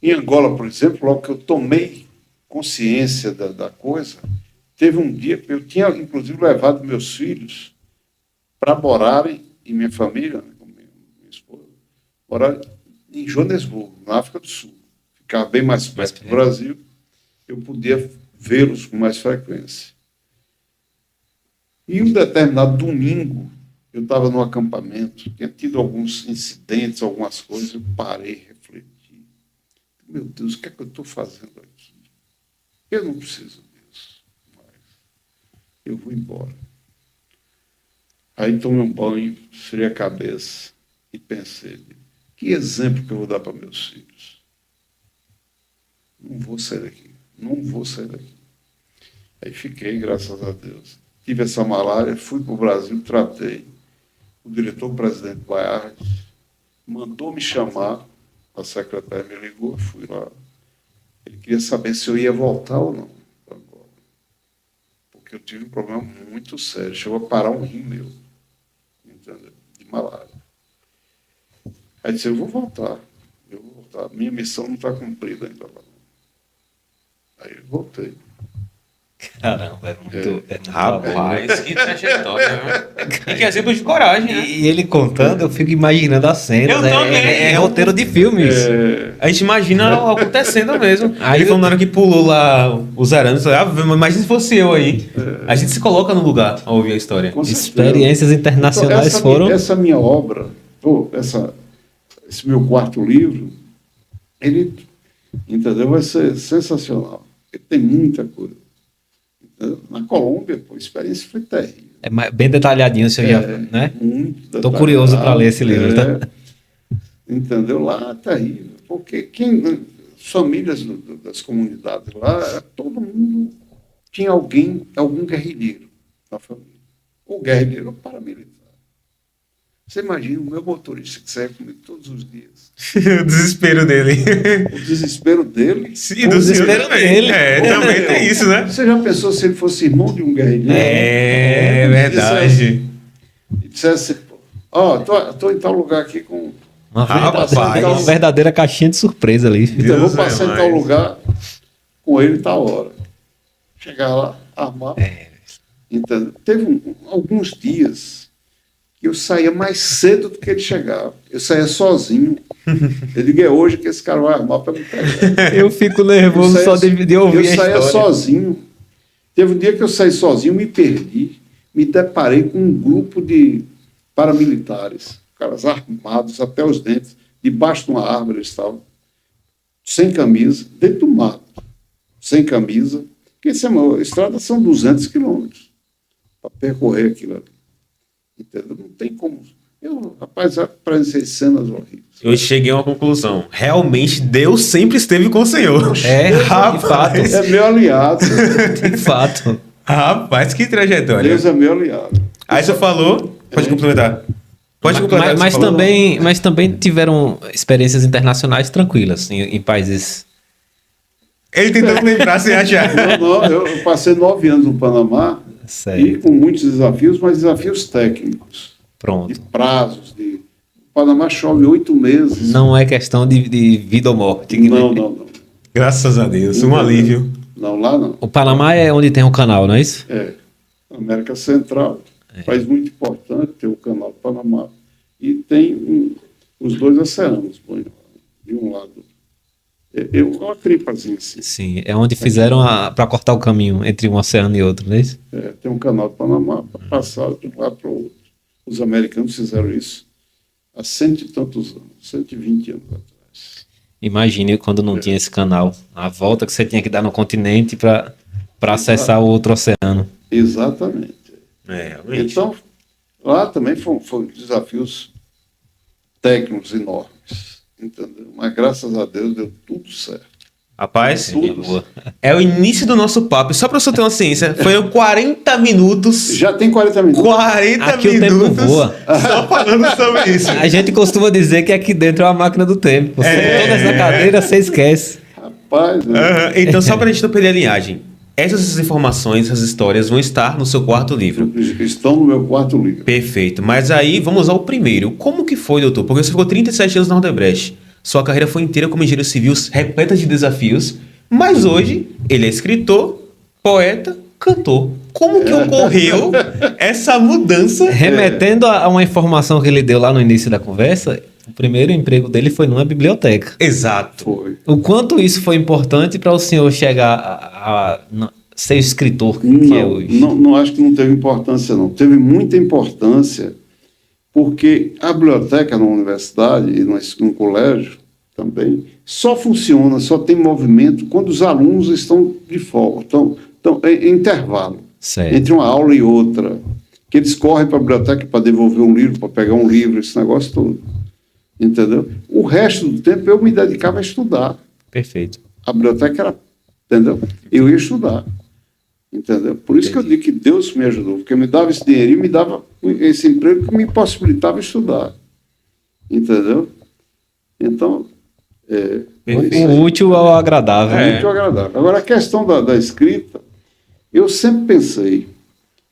Em Angola, por exemplo, logo que eu tomei consciência da coisa, teve um dia que eu tinha, inclusive, levado meus filhos para morarem, e minha família, né, com minha esposa, morarem em Joanesburgo, na África do Sul. Ficava bem mais perto do Brasil, eu podia vê-los com mais frequência. E um determinado domingo, eu estava no acampamento, tinha tido alguns incidentes, algumas coisas, eu parei, refleti. Meu Deus, o que é que eu estou fazendo aqui? Eu não preciso disso, mas eu vou embora. Aí tomei um banho, esfriei a cabeça e pensei, que exemplo que eu vou dar para meus filhos? Não vou sair daqui, não vou sair daqui. Aí fiquei, graças a Deus. Tive essa malária, fui para o Brasil, tratei. O diretor-presidente Baiardi mandou me chamar, a secretária me ligou, fui lá. Ele queria saber se eu ia voltar ou não para Angola. Porque eu tive um problema muito sério, chegou a parar um rim meu, entendeu? De malária. Aí disse, eu vou voltar. Minha missão não está cumprida ainda lá. Aí eu voltei.
Caramba, é muito.
Rapaz, que trajetória, né? E que exemplo de coragem, né?
E ele contando, eu fico imaginando a cena.
Eu também.
É roteiro de filmes.
A gente imagina acontecendo mesmo.
Aí
Ele falou na hora que pulou lá os arames, imagina se fosse eu aí. A gente se coloca no lugar ao ouvir a história.
Com certeza.
Experiências internacionais
Então,
foram.
Essa minha obra, esse meu quarto livro, ele, entendeu? Vai ser sensacional. Ele tem muita coisa. Na Colômbia, a experiência foi terrível.
É bem detalhadinho, o senhor já, né?
Muito
Estou
detalhado.
curioso para ler esse livro. Tá?
Entendeu? Lá é terrível. Porque famílias das comunidades lá, todo mundo tinha algum guerrilheiro na família. Ou guerrilheiro ou paramilitar. Você imagina o meu motorista que sai comigo todos os dias.
O desespero dele.
O desespero dele.
Sim, do desespero dele. Também tem isso, né?
Você já pensou se ele fosse irmão de um guerrilheiro?
É verdade.
E dissesse, estou em tal lugar aqui com...
Uma verdadeira caixinha de surpresa ali.
Então, eu vou passar em tal lugar com ele tal hora. Chegar lá, armar. Entendeu? Teve alguns dias eu saía mais cedo do que ele chegava. Eu saía sozinho. Eu digo, é hoje que esse cara vai armar para me pegar.
Eu fico nervoso só de ouvir
eu
a
saía
história.
sozinho. Teve um dia que eu saí sozinho, me perdi, me deparei com um grupo de paramilitares, caras armados até os dentes, debaixo de uma árvore eles estavam, sem camisa, dentro do mato, sem camisa. Porque a estrada são 200 quilômetros para percorrer aquilo ali. Entendeu? Não tem como. Eu, rapaz, presenciei cenas horríveis.
Eu cheguei a uma conclusão. Realmente, Deus sempre esteve com o Senhor.
É, de fato.
É meu aliado.
De fato.
Rapaz, que trajetória.
Deus é meu aliado.
Aí você falou... Pode complementar. Pode complementar. o que
Mas
você falou.
mas também tiveram experiências internacionais tranquilas em países.
É.
Ele tentando lembrar sem achar.
Não, eu passei 9 anos no Panamá e
Sério.
com muitos desafios, mas desafios técnicos, de
Pronto.
prazos. O Panamá chove 8 meses.
Não é questão de vida ou morte.
Não.
Graças a Deus. Um alívio.
Não, lá não.
O Panamá é onde tem o canal, não é isso?
É. América Central, país muito importante, tem o Canal do Panamá. E tem os 2 oceanos, de um lado. Uma tripazinha assim.
Sim, é onde fizeram para cortar o caminho entre um oceano e outro, não é isso?
Tem um Canal do Panamá para passar de um lado para o outro. Os americanos fizeram isso há 100 e tantos anos, 120 anos atrás.
Imagine quando não tinha esse canal, a volta que você tinha que dar no continente para acessar o outro oceano.
Exatamente.
Realmente.
Então, lá também foram desafios técnicos enormes, entendeu? Mas graças a Deus deu tudo certo.
Rapaz,
Tudo.
é o início do nosso papo. E só pra você ter uma ciência, foi 40 minutos.
Já tem 40 minutos.
40
Aqui o
minutos
tempo voa.
só falando sobre isso.
A gente costuma dizer que aqui dentro é uma máquina do tempo. Você toda essa cadeira, você esquece.
Rapaz,
Aham, então, só pra gente não perder a linhagem, essas informações, essas histórias vão estar no seu quarto livro.
estão no meu quarto livro.
Perfeito. Mas aí, vamos ao primeiro. Como que foi, doutor? Porque você ficou 37 anos na Odebrecht. Sua carreira foi inteira como engenheiro civil, repleta de desafios. Mas hoje, ele é escritor, poeta, cantor. Como que ocorreu essa mudança?
Remetendo a uma informação que ele deu lá no início da conversa, o primeiro emprego dele foi numa biblioteca.
Exato.
Foi.
O quanto isso foi importante para o senhor chegar a ser o escritor que é hoje?
Não acho que não teve importância, não. Teve muita importância, porque a biblioteca na universidade e no colégio também só funciona, só tem movimento quando os alunos estão de folga, estão em intervalo,
Certo.
entre uma aula e outra, que eles correm para a biblioteca para devolver um livro, para pegar um livro, esse negócio todo. Entendeu? O resto do tempo eu me dedicava a estudar.
Perfeito.
A biblioteca era, entendeu? Eu ia estudar. Entendeu? Por isso que eu digo que Deus me ajudou, porque me dava esse dinheirinho, me dava esse emprego que me possibilitava estudar. Entendeu? Então,
O útil ao agradável.
é muito agradável. Agora, a questão da escrita, eu sempre pensei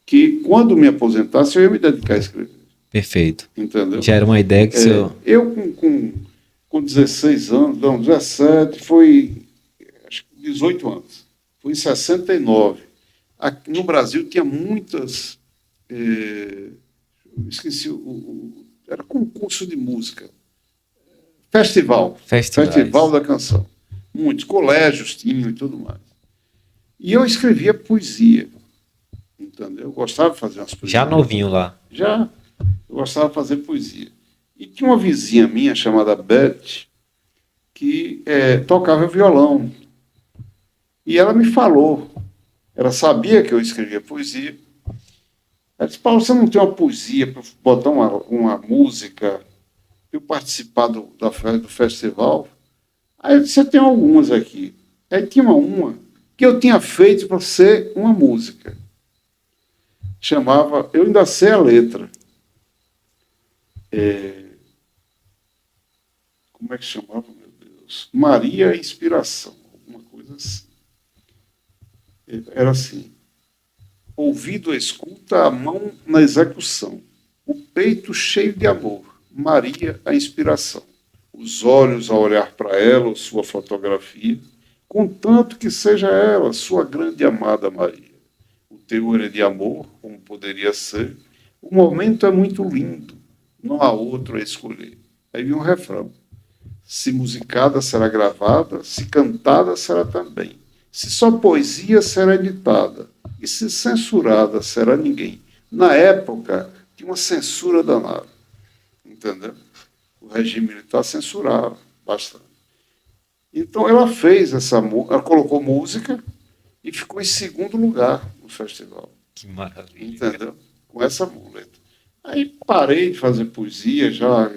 que quando me aposentasse, eu ia me dedicar a escrever.
Perfeito.
Entendeu?
Já era uma ideia que o senhor...
Eu, com 16 anos, não, 17, foi, acho que 18 anos, foi em 69. Aqui no Brasil tinha muitas, esqueci, era concurso de música, festival da canção. Muitos colégios tinham e tudo mais. E eu escrevia poesia, entendeu? Eu gostava de fazer umas poesias.
Já novinho lá.
Já. Eu gostava de fazer poesia. E tinha uma vizinha minha chamada Beth, que tocava violão. E ela me falou, ela sabia que eu escrevia poesia. Ela disse, Paulo, você não tem uma poesia para botar uma música, para eu participar do festival? Aí eu disse, você tem algumas aqui. Aí tinha uma que eu tinha feito para ser uma música. Chamava, eu ainda sei a letra. Como é que chamava, meu Deus? Maria Inspiração, alguma coisa assim. Era assim: ouvido escuta, a mão na execução, o peito cheio de amor, Maria a inspiração, os olhos a olhar para ela ou sua fotografia, contanto que seja ela, sua grande e amada Maria. O teor é de amor, como poderia ser, O momento é muito lindo, não há outro a escolher. Aí vem um refrão. Se musicada será gravada, se cantada será também. Se só poesia será editada, e se censurada será ninguém. Na época, tinha uma censura danada, entendeu? O regime militar censurava bastante. Então ela fez ela colocou música e ficou em segundo lugar no festival.
Que maravilha.
Entendeu? Com essa muleta. Aí parei de fazer poesia, já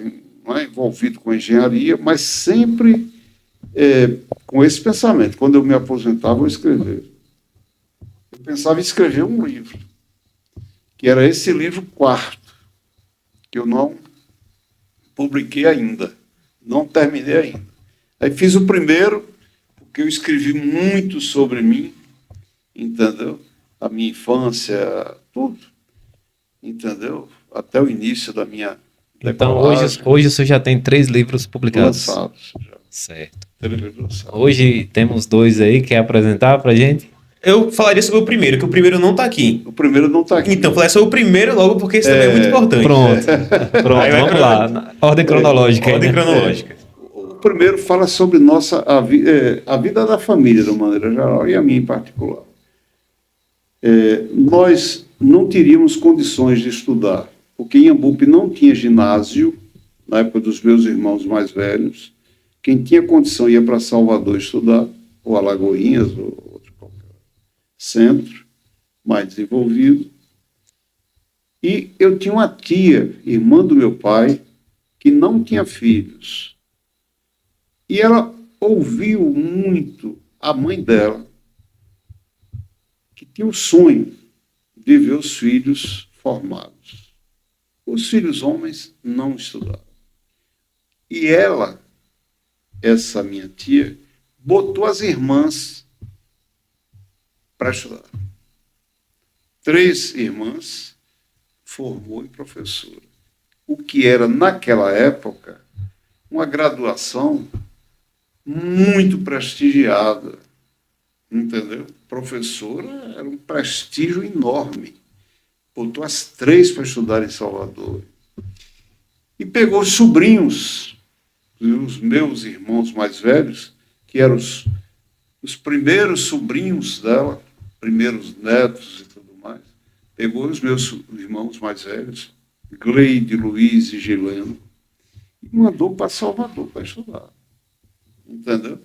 não é, envolvido com engenharia, mas sempre com esse pensamento. Quando eu me aposentava, eu vou escrever. Eu pensava em escrever um livro, que era esse livro quarto, que eu não publiquei ainda, não terminei ainda. Aí fiz o primeiro, porque eu escrevi muito sobre mim, entendeu? A minha infância, tudo, entendeu? Até o início da minha
Então, hoje o senhor já tem 3 livros publicados.
lançados. Já.
Certo.
3 livros lançados.
Hoje temos 2 aí. Quer apresentar pra gente?
Eu falaria sobre o primeiro, que o primeiro não tá aqui.
O primeiro não está aqui.
Então, falar sobre o primeiro logo, porque isso também é muito importante.
Pronto. Pronto,
Aí vai
vamos
pra-
lá. Ordem cronológica.
Ordem
aí, né?
cronológica.
O primeiro fala sobre a vida da família, de uma maneira geral, e a minha em particular. Nós não teríamos condições de estudar, porque em Iambupe não tinha ginásio, na época dos meus irmãos mais velhos. Quem tinha condição ia para Salvador estudar, ou Alagoinhas, ou outro qualquer centro mais desenvolvido. E eu tinha uma tia, irmã do meu pai, que não tinha filhos. E ela ouviu muito a mãe dela, que tinha o sonho de ver os filhos formados. Os filhos homens não estudaram. E ela, essa minha tia, botou as irmãs para estudar. 3 irmãs, formou em professora. O que era, naquela época, uma graduação muito prestigiada, entendeu? Professora era um prestígio enorme. Botou as 3 para estudar em Salvador. E pegou os sobrinhos, os meus irmãos mais velhos, que eram os primeiros sobrinhos dela, primeiros netos e tudo mais. Pegou os meus irmãos mais velhos, Gleide, Luiz e Gileno, e mandou para Salvador para estudar. Entendeu?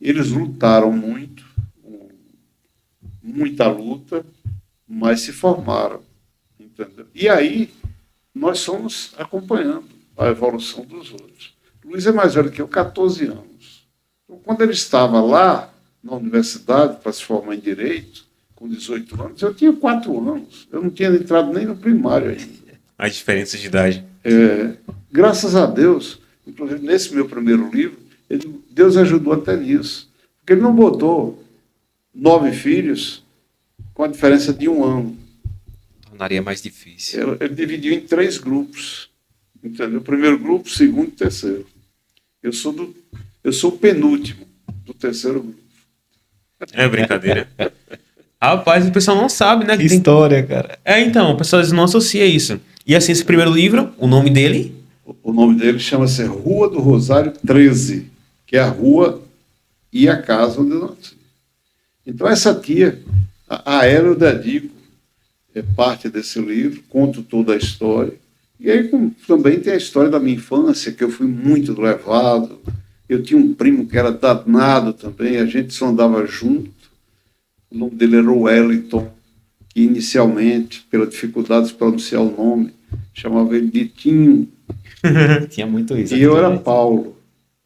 Eles lutaram muito, muita luta, mas se formaram. Entendeu? E aí nós fomos acompanhando a evolução dos outros. Luiz é mais velho que eu, 14 anos. Então, quando ele estava lá na universidade para se formar em Direito, com 18 anos, eu tinha 4 anos. Eu não tinha entrado nem no primário ainda.
As diferenças de idade.
Graças a Deus, inclusive nesse meu primeiro livro, Deus ajudou até nisso. Porque ele não botou 9 filhos com a diferença de 1 ano.
Tornaria mais difícil.
Ele dividiu em 3 grupos. Entendeu? O primeiro grupo, o segundo e o terceiro. Eu sou o penúltimo do terceiro grupo.
É brincadeira. Rapaz, o pessoal não sabe, né?
Que história, cara.
Então, o pessoal não associa isso. E assim, esse primeiro livro, o nome dele?
O nome dele chama-se Rua do Rosário 13, que é a rua e a casa onde eu nasci. Então, essa tia, a ela eu dedico parte desse livro, conto toda a história. E aí também tem a história da minha infância, que eu fui muito levado. Eu tinha um primo que era danado também, a gente só andava junto. O nome dele era Wellington, que inicialmente, pela dificuldade de pronunciar o nome, chamava ele de Tinho.
Tinha muito isso.
E eu era Paulo,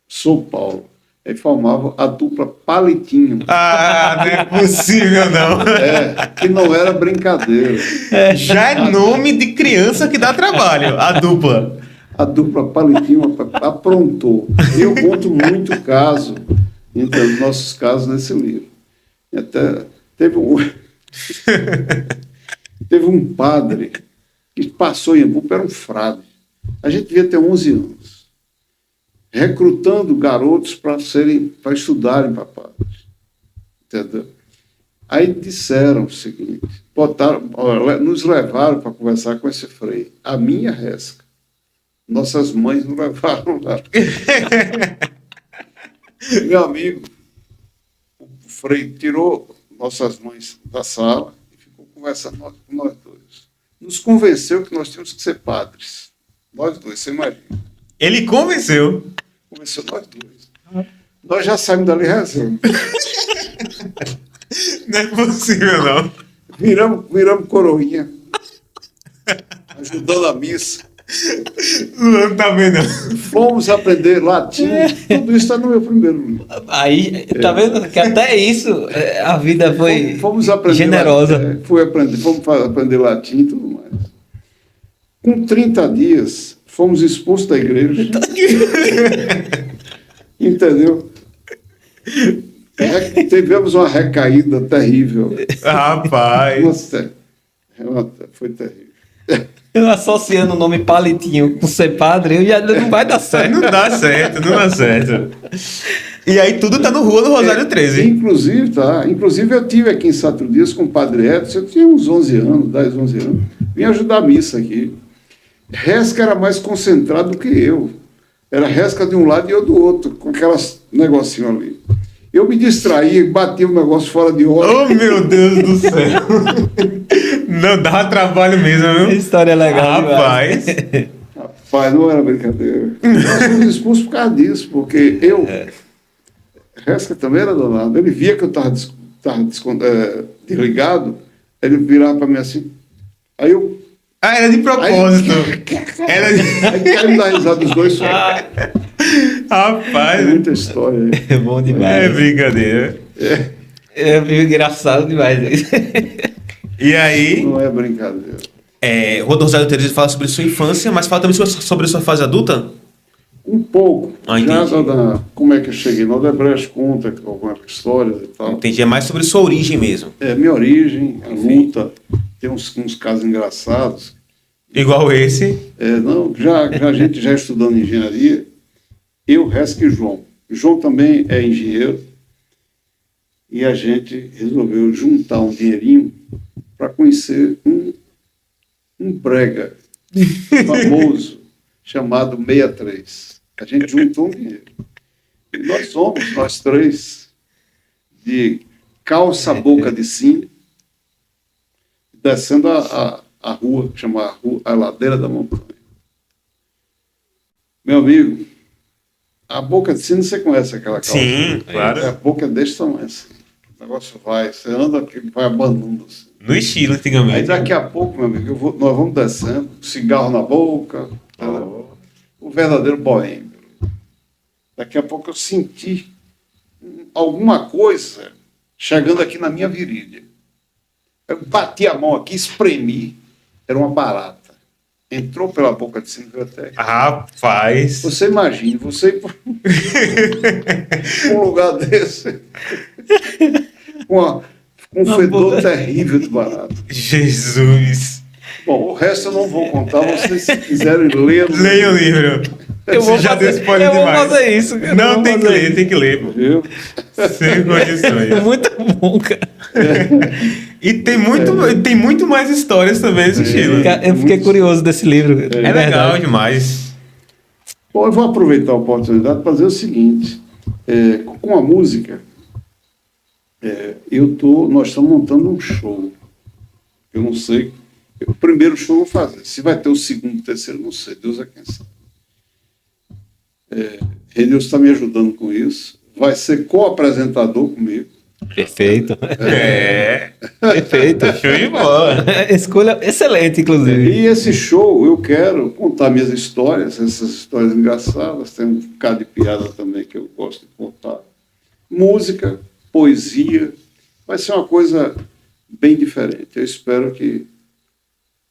sou Paulo. Aí formava a dupla Palitinho.
Ah, não é possível, não.
Que não era brincadeira.
Já é nome de criança que dá trabalho, a dupla.
A dupla Palitinho aprontou. Eu conto muito caso, entre os nossos casos nesse livro. Até teve um padre que passou em Iambupe, era um frade. A gente devia ter 11 anos. Recrutando garotos para estudarem para padres. Entendeu? Aí disseram o seguinte, nos levaram para conversar com esse Frei. A minha Resca. Nossas mães nos levaram lá. Meu amigo, o Frei tirou nossas mães da sala e ficou conversando com nós dois. Nos convenceu que nós tínhamos que ser padres. Nós dois, você imagina.
Ele convenceu.
Convenceu nós dois. Nós já saímos dali rezando.
Não é possível, não.
Viramos coroinha. Ajudando a missa.
Não tá vendo.
Fomos aprender latim. Tudo isso está no meu primeiro livro.
Aí, tá vendo? Que até isso, a vida foi
Fomos aprender
generosa.
Fomos aprender latim e tudo mais. Com 30 dias, fomos expulsos da igreja. Entendeu? Tivemos uma recaída terrível.
Rapaz.
Nossa, foi terrível.
Eu associando o nome Palitinho com ser padre, eu já não vai dar certo.
Não dá certo, não dá certo. E aí tudo tá no Rua do Rosário 13.
Inclusive eu tive aqui em Sátiro Dias com o Padre Edson, eu tinha uns 11 anos, 10, 11 anos. Vim ajudar a missa aqui. Resca era mais concentrado do que eu. Era resca de um lado e eu do outro, com aquelas negocinho ali. Eu me distraía, batia o negócio fora de hora.
Oh, meu Deus do céu. Não dá trabalho mesmo, viu?
História legal.
Rapaz.
Rapaz, não era brincadeira. Nós fomos expulsos por causa disso, porque eu... Resca também era danado. Ele via que eu estava desligado, ele virava para mim assim. Aí eu...
Ah, era de propósito. Era de...
Aí caímos da risada dos dois só.
Rapaz.
Tem muita história aí.
É bom demais.
É brincadeira.
É engraçado demais.
E aí...
Não é brincadeira.
Rua do Rosário 13 fala sobre sua infância, mas fala também sobre sua fase adulta?
Um pouco.
Ah,
já
entendi.
como é que eu cheguei no Odebrecht, conta algumas histórias e tal.
Entendi, é mais sobre sua origem mesmo.
Minha origem, a luta, tem uns casos engraçados.
Igual esse.
A gente já estudando engenharia, eu, Resca e João. João também é engenheiro e a gente resolveu juntar um dinheirinho para conhecer um brega famoso chamado 63. A gente juntou um dinheiro. E nós três, de calça boca de sino, descendo a rua, que chama a Ladeira da Montanha. Meu amigo, a boca de sino, você conhece aquela calça?
Sim, claro.
A boca é desse tamanho, assim. O negócio você anda, vai abanando assim.
No estilo,
Aí
antigamente.
daqui a pouco, meu amigo, nós vamos descendo, cigarro na boca, o verdadeiro boêmio. Daqui a pouco eu senti alguma coisa chegando aqui na minha virilha. Eu bati a mão aqui, espremi, era uma barata. Entrou pela boca de cima até aqui.
Rapaz.
Você imagina, você ir para um lugar desse, com um fedor terrível de barata.
Jesus.
Bom, o resto eu não vou contar, vocês se quiserem ler.
Leia o livro. Você já deu spoiler
eu vou
demais.
fazer isso.
Não, tem que ler, tem que ler. Pô.
Viu?
Sem condições.
Muito bom, cara.
E tem muito mais histórias também nesse estilo.
Eu fiquei curioso desse livro.
É legal demais.
Bom, eu vou aproveitar a oportunidade para fazer o seguinte. Com a música, nós estamos montando um show. Eu não sei. O primeiro show eu vou fazer. Se vai ter o segundo, o terceiro, não sei. Deus é quem sabe. Deus está me ajudando com isso. Vai ser co-apresentador comigo.
Perfeito.
Perfeito. Show de bola.
Escolha excelente, inclusive.
E esse show eu quero contar minhas histórias, essas histórias engraçadas. Tem um bocado de piada também que eu gosto de contar. Música, poesia. Vai ser uma coisa bem diferente. Eu espero que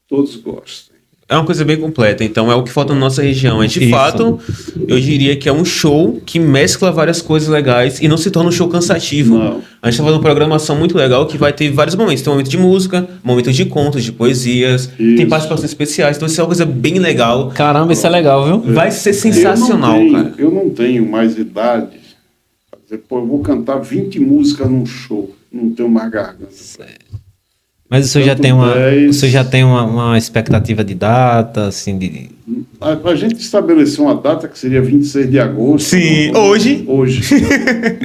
todos gostem.
É uma coisa bem completa, então é o que falta na nossa região. Mas, de
Isso.
fato, eu diria que é um show que mescla várias coisas legais e não se torna um show cansativo.
Não.
A gente está fazendo uma programação muito legal que vai ter vários momentos. Tem um momento de música, momentos de contos, de poesias, tem
Isso.
participações especiais. Então, isso é uma coisa bem legal.
Caramba, isso é legal, viu?
Vai ser sensacional, cara.
Eu não tenho mais idade para dizer, eu vou cantar 20 músicas num show. não tenho mais garganta.
Mas o senhor já
Tanto
tem uma,
10.
o senhor já tem uma expectativa de data, assim, de...
A gente estabeleceu uma data que seria 26 de agosto.
Sim, hoje.
Hoje.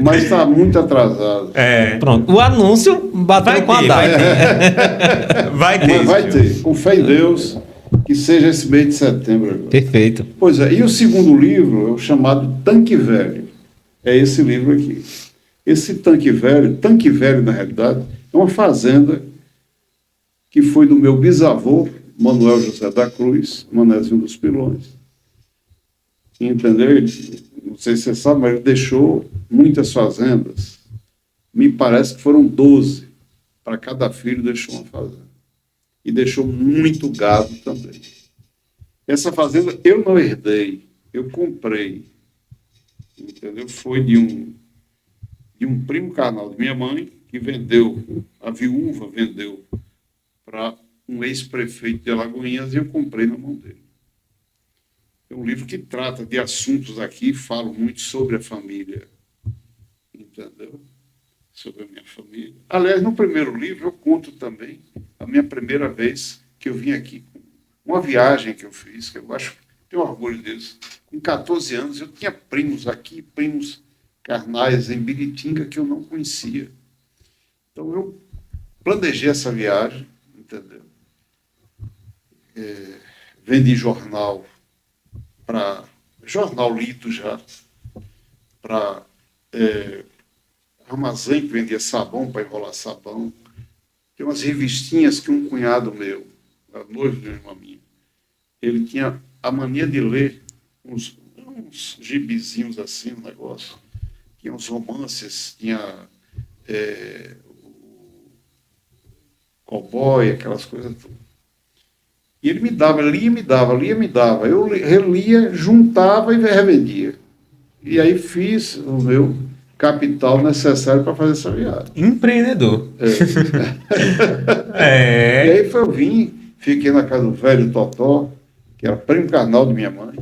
Mas está muito atrasado.
É.
Pronto, o anúncio bateu
Vai
com a
ter,
data.
Vai ter.
Mas vai
esse filme.
ter. Com fé em Deus, que seja esse mês de setembro agora.
Perfeito.
Pois é, e o segundo livro é o chamado Tanque Velho. É esse livro aqui. Esse Tanque Velho, na realidade, é uma fazenda que foi do meu bisavô, Manuel José da Cruz, Manezinho dos Pilões. Entendeu? Não sei se você sabe, mas ele deixou muitas fazendas. Me parece que foram 12. Para cada filho deixou uma fazenda. E deixou muito gado também. Essa fazenda eu não herdei, eu comprei. Entendeu? Foi de um primo carnal de minha mãe, que vendeu, a viúva vendeu para um ex-prefeito de Alagoinhas e eu comprei na mão dele. É um livro que trata de assuntos aqui, falo muito sobre a família, entendeu? Sobre a minha família. Aliás, no primeiro livro eu conto também a minha primeira vez que eu vim aqui, uma viagem que eu fiz, que eu tenho orgulho disso. Com 14 anos eu tinha primos aqui, primos carnais em Biritinga que eu não conhecia. Então eu planejei essa viagem, entendeu? Vendi jornal lido já, para armazém que vendia sabão para enrolar sabão. Tem umas revistinhas que um cunhado meu, a noivo de uma irmã minha, ele tinha a mania de ler uns gibizinhos assim, um negócio. Tinha uns romances, tinha cowboy, aquelas coisas todas. E ele me dava, lia, me dava, lia, me dava. Eu relia, juntava e revendia. E aí fiz o meu capital necessário para fazer essa viagem.
Empreendedor.
E
É.
aí eu vim, fiquei na casa do velho Totó, que era primo carnal de minha mãe.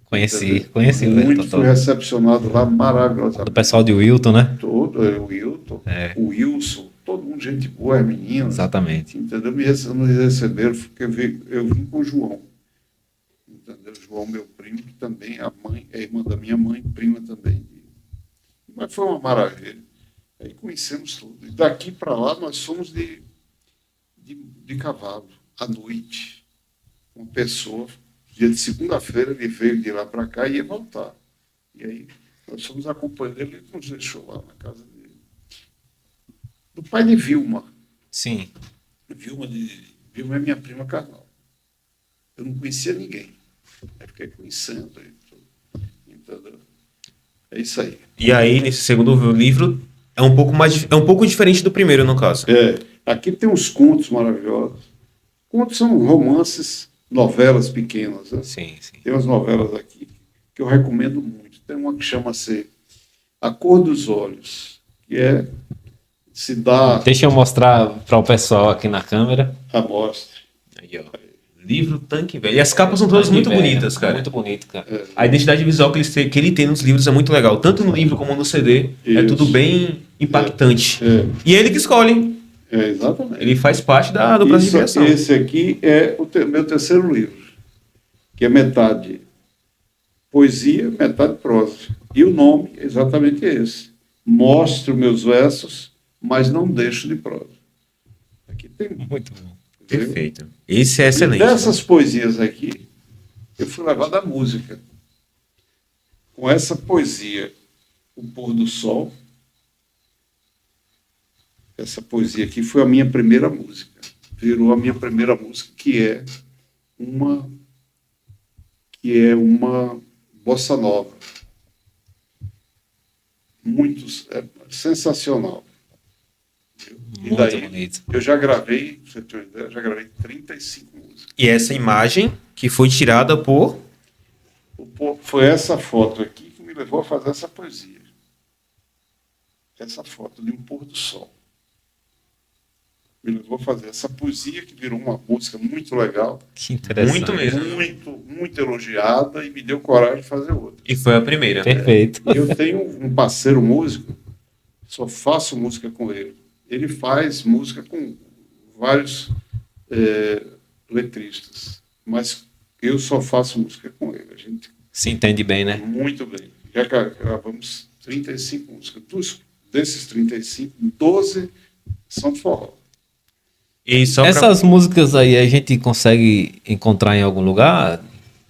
Conheci o
Muito,
Totó.
fui recepcionado lá maravilhosamente.
Do pessoal de Wilton, né?
Todo, o Wilton, o Wilson, todo mundo gente boa, as meninas.
Exatamente.
Entendeu? Me receberam, porque eu vim com o João. Entendeu? João, meu primo, que também é irmã da minha mãe, prima também. Mas foi uma maravilha. Aí conhecemos tudo. E daqui para lá nós fomos de cavalo, à noite. Uma pessoa, dia de segunda-feira, ele veio de lá para cá e ia voltar. E aí nós fomos acompanhando ele e nos deixou lá na casa dele. Do pai de Vilma.
Sim.
Vilma é minha prima carnal. Eu não conhecia ninguém. Aí fiquei conhecendo. Entendeu? É isso aí.
E aí, nesse segundo livro, é um pouco diferente do primeiro, no caso.
Aqui tem uns contos maravilhosos. Contos são romances, novelas pequenas. Né?
Sim, sim.
Tem umas novelas aqui que eu recomendo muito. Tem uma que chama-se A Cor dos Olhos, que se dá
Deixa eu mostrar para o pessoal aqui na câmera.
a mostra.
Aí, ó. Livro Tanque Velho. E as capas são todas muito bonitas, cara.
Muito bonito, cara.
A identidade visual que ele tem nos livros é muito legal. Tanto no livro como no CD. É
Isso.
tudo bem impactante.
É.
E é ele que escolhe.
Exatamente.
Ele faz parte do processo de criação.
Esse aqui é o meu terceiro livro, que é metade poesia, metade prosa. E o nome é exatamente esse. Mostro meus versos, mas não deixo de prosa. Aqui tem
Muito bom.
Perfeito. Esse é excelente.
E dessas poesias aqui, eu fui levado à música. Com essa poesia, O Pôr do Sol, essa poesia aqui foi a minha primeira música. Virou a minha primeira música, que é uma bossa nova. Sensacional.
Muito
E daí,
bonito.
eu já gravei, pra você ter uma ideia, já gravei 35 músicas.
E essa imagem que foi tirada por...
Foi essa foto aqui que me levou a fazer essa poesia. Essa foto de um pôr do sol. Me levou a fazer essa poesia que virou uma música muito legal.
Que interessante.
Muito mesmo.
Muito elogiada e me deu coragem de fazer outra.
E foi a primeira.
Perfeito.
Eu tenho um parceiro músico, só faço música com ele. ele faz música com vários letristas, mas eu só faço música com ele. A gente
Se entende bem, né?
muito bem. Já gravamos 35 músicas. Desses 35, 12 são forró.
E só
Essas músicas aí a gente consegue encontrar em algum lugar?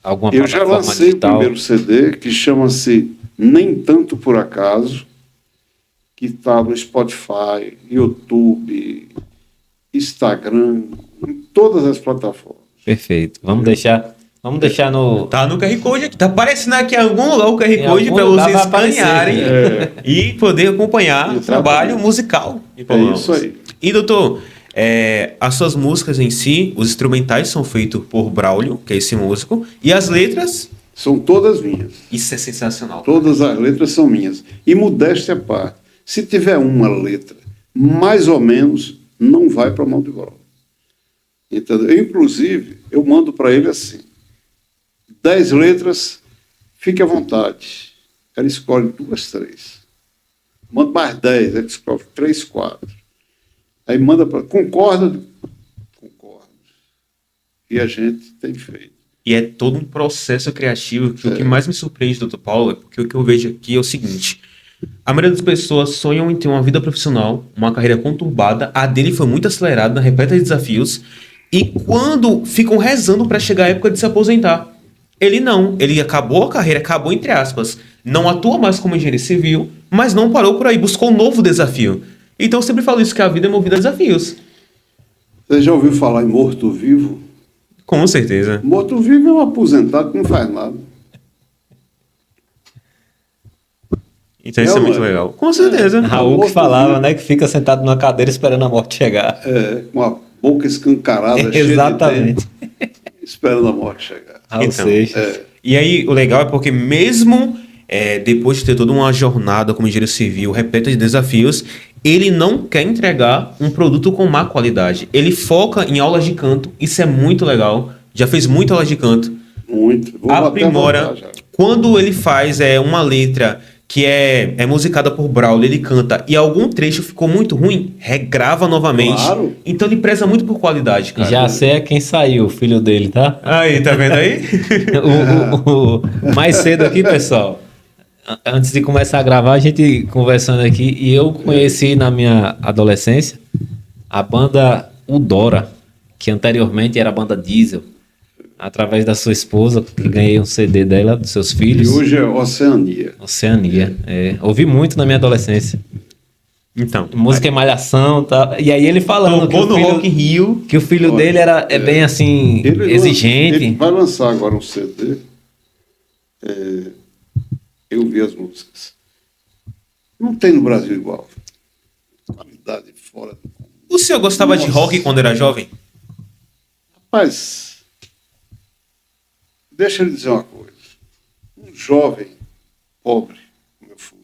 Alguma
Eu já
plataforma
lancei
digital?
o primeiro CD, que chama-se Nem Tanto Por Acaso, que está no Spotify, YouTube, Instagram, em todas as plataformas.
Perfeito. Vamos deixar no...
Tá no QR Code aqui. Tá aparecendo aqui em algum lugar o QR
Em
Code
algum
para
lugar
vocês
vai aparecer.
escanearem e poder acompanhar o
Exatamente.
trabalho musical de Paulo
É
Ramos.
isso aí.
E, doutor, as suas músicas em si, os instrumentais são feitos por Braulio, que é esse músico, e as letras,
São todas minhas.
isso é sensacional.
Todas as letras são minhas. E modéstia à parte, se tiver uma letra, mais ou menos, não vai para a mão de Braulio. Entendeu? Inclusive, eu mando para ele assim: 10 letras, fique à vontade. Ela escolhe 2, 3. Manda mais 10, ela escolhe 3, 4. Aí manda para. Concorda? Concordo. E a gente tem feito.
E é todo um processo criativo que o que mais me surpreende, doutor Paulo, é porque o que eu vejo aqui é o seguinte: a maioria das pessoas sonham em ter uma vida profissional, uma carreira conturbada. A dele foi muito acelerada, repleta de desafios. E quando ficam rezando para chegar a época de se aposentar, ele não. Ele acabou a carreira, acabou entre aspas. Não atua mais como engenheiro civil, mas não parou por aí, buscou um novo desafio. Então eu sempre falo isso, que a vida é movida a desafios.
Você já ouviu falar em morto-vivo?
Com certeza.
Morto-vivo é um aposentado que não faz nada.
Então isso é
Não,
muito
é.
legal. Com certeza.
Raul que
Outro
falava,
dia-
né? Que fica sentado numa cadeira esperando a morte chegar.
Com a boca escancarada, cheia de
Exatamente.
dente, esperando a morte chegar.
Raul
Então,
Seixas.
E aí, o legal é porque mesmo depois de ter toda uma jornada como engenheiro civil repleta de desafios, ele não quer entregar um produto com má qualidade. Ele foca em aulas de canto, isso é muito legal. Já fez muita aula de canto.
Muito. Vou até
Aprimora.
voltar já.
Quando ele faz uma letra que é musicada por Braulio, ele canta e algum trecho ficou muito ruim, regrava novamente.
Claro.
Então ele preza muito por qualidade, cara.
Já sei a quem saiu, o filho dele, tá?
Aí, tá vendo aí?
Mais cedo aqui, pessoal. Antes de começar a gravar, a gente conversando aqui, e eu conheci na minha adolescência a banda Udora, que anteriormente era a banda Diesel, através da sua esposa, que ganhei um CD dela, dos seus
E
filhos.
hoje é Oceania.
Oceania. Ouvi muito na minha adolescência.
Então.
Música em malhação, tá? E aí ele falando que
Tocou
o
no
filho,
Rock in Rio.
que o filho
Olha,
dele é bem assim, exigente.
Ele vai lançar agora um CD. Eu vi as músicas. Não tem no Brasil igual. Qualidade fora do comum.
O senhor gostava de
Nossa.
rock quando era jovem?
Rapaz, deixa eu lhe dizer uma coisa. Um jovem pobre, como eu fui,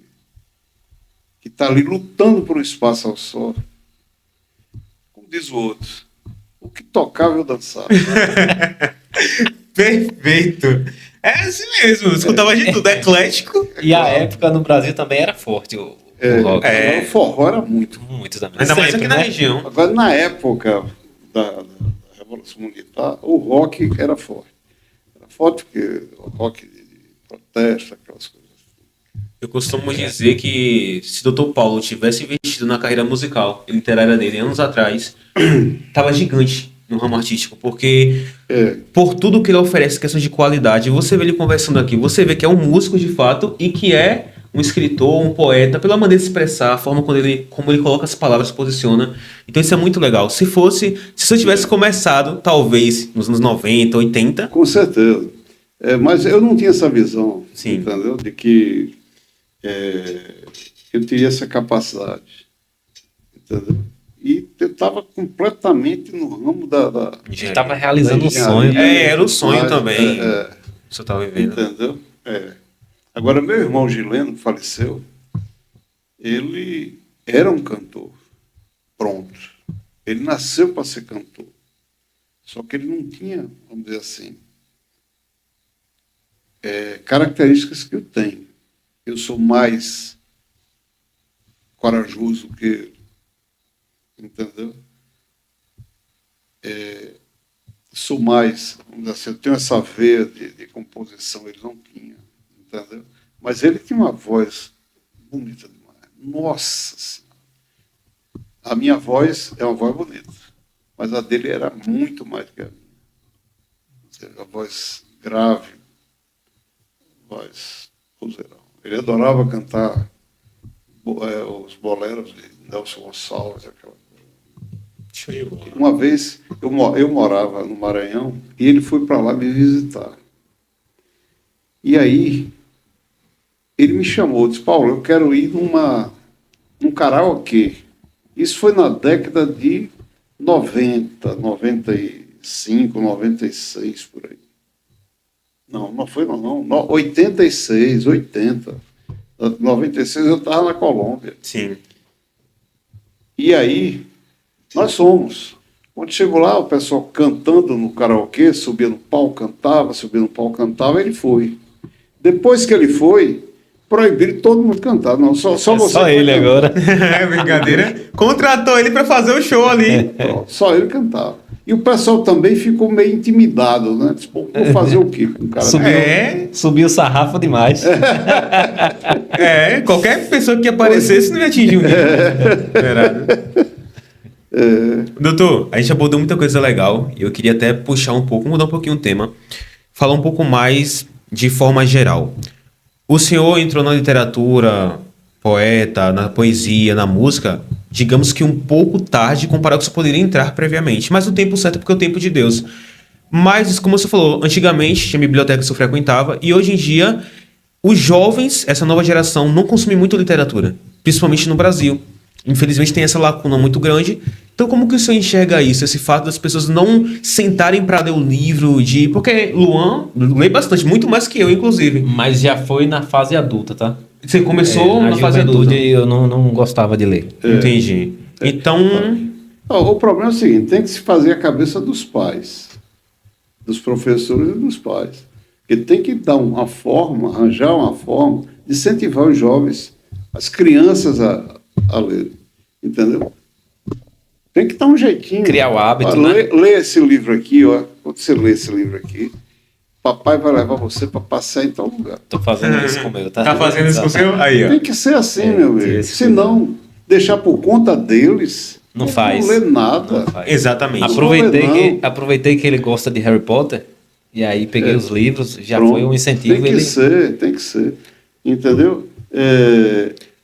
que está ali lutando por um espaço ao sol, como diz o outro, o que tocava eu dançava.
Perfeito. É assim mesmo. Eu escutava de tudo. Eclético.
E a época no Brasil também era forte o rock.
Agora o forró era muito.
Muito também.
Ainda mais
Sempre,
aqui na
né?
região.
Agora, na época da Revolução Militar, o rock era forte. Era forte porque o rock de protesto, aquelas coisas.
Eu costumo dizer que se o Dr. Paulo tivesse investido na carreira musical e literária dele anos atrás, tava gigante no ramo artístico, porque por tudo que ele oferece, questões de qualidade, você vê ele conversando aqui, você vê que é um músico de fato e que é um escritor, um poeta, pela maneira de se expressar, a forma como ele coloca as palavras, se posiciona. Então isso é muito legal. Se eu tivesse começado, talvez, nos anos 90, 80...
Com certeza. Mas eu não tinha essa visão,
Sim.
entendeu? De que eu teria essa capacidade, entendeu? E eu estava completamente no ramo da
Estava realizando um
engenharia.
sonho.
era o sonho também.
É,
O senhor estava vivendo.
entendeu? Agora, meu irmão Gileno, que faleceu, ele era um cantor, pronto. Ele nasceu para ser cantor. Só que ele não tinha, vamos dizer assim, características que eu tenho. Eu sou mais corajoso que ele. entendeu? Sou mais, vamos dizer assim, eu tenho essa veia de composição, ele não tinha, entendeu? Mas ele tinha uma voz bonita demais. Nossa Senhora! A minha voz é uma voz bonita, mas a dele era muito mais do que a minha. A voz grave, voz vozeirão. Ele adorava cantar os boleros de Nelson Gonçalves, aquela coisa. Uma vez eu morava no Maranhão e ele foi para lá me visitar. E aí ele me chamou, disse: Paulo, eu quero ir num karaokê. Isso foi na década de 90, 95, 96, por aí. Não foi não. 86, 80. 96 eu estava na Colômbia.
Sim.
E aí, nós fomos. Quando chegou lá, o pessoal cantando no karaokê, subia no palco, cantava, ele foi. Depois que ele foi, proibiram todo mundo cantar. Não, só você.
Só ele agora.
É brincadeira. Contratou ele para fazer o show ali.
Pronto, só ele cantava. E o pessoal também ficou meio intimidado, né? Disse: pô, vou fazer o quê com o cara?
Subiu o sarrafo demais.
Qualquer pessoa que aparecesse não ia atingir o nível. Doutor, a gente abordou muita coisa legal e eu queria até puxar um pouco, mudar um pouquinho o tema, falar um pouco mais de forma geral. O senhor entrou na literatura, poeta, na poesia, na música, digamos que um pouco tarde comparado com o que você poderia entrar previamente, mas o tempo certo é porque é o tempo de Deus. Mas, como você falou, antigamente tinha biblioteca que você frequentava e hoje em dia os jovens, essa nova geração, não consomem muito literatura, principalmente no Brasil. Infelizmente tem essa lacuna muito grande. Então como que o senhor enxerga isso? Esse fato das pessoas não sentarem para ler o livro Porque Luan lê bastante, muito mais que eu, inclusive.
Mas já foi na fase adulta, tá?
Você começou na fase adulta.
Eu não gostava de ler.
Entendi. Então...
O problema é o seguinte: tem que se fazer a cabeça dos pais, dos professores e dos pais. Porque tem que dar uma forma, arranjar uma forma de incentivar os jovens, as crianças a ler, entendeu? Tem que dar um jeitinho.
Criar o hábito, né?
Lê esse livro aqui, ó. Quando você lê esse livro aqui, papai vai levar você para passear em tal lugar.
Tô fazendo isso com o meu, tá?
Tá fazendo isso com o seu? Aí, ó.
Tem que ser assim, meu amigo. Se não, deixar por conta deles,
Não faz.
Não lê nada.
Exatamente.
Aproveitei que ele gosta de Harry Potter e aí peguei os livros, já
Pronto.
foi um incentivo.
Tem que ser. Entendeu?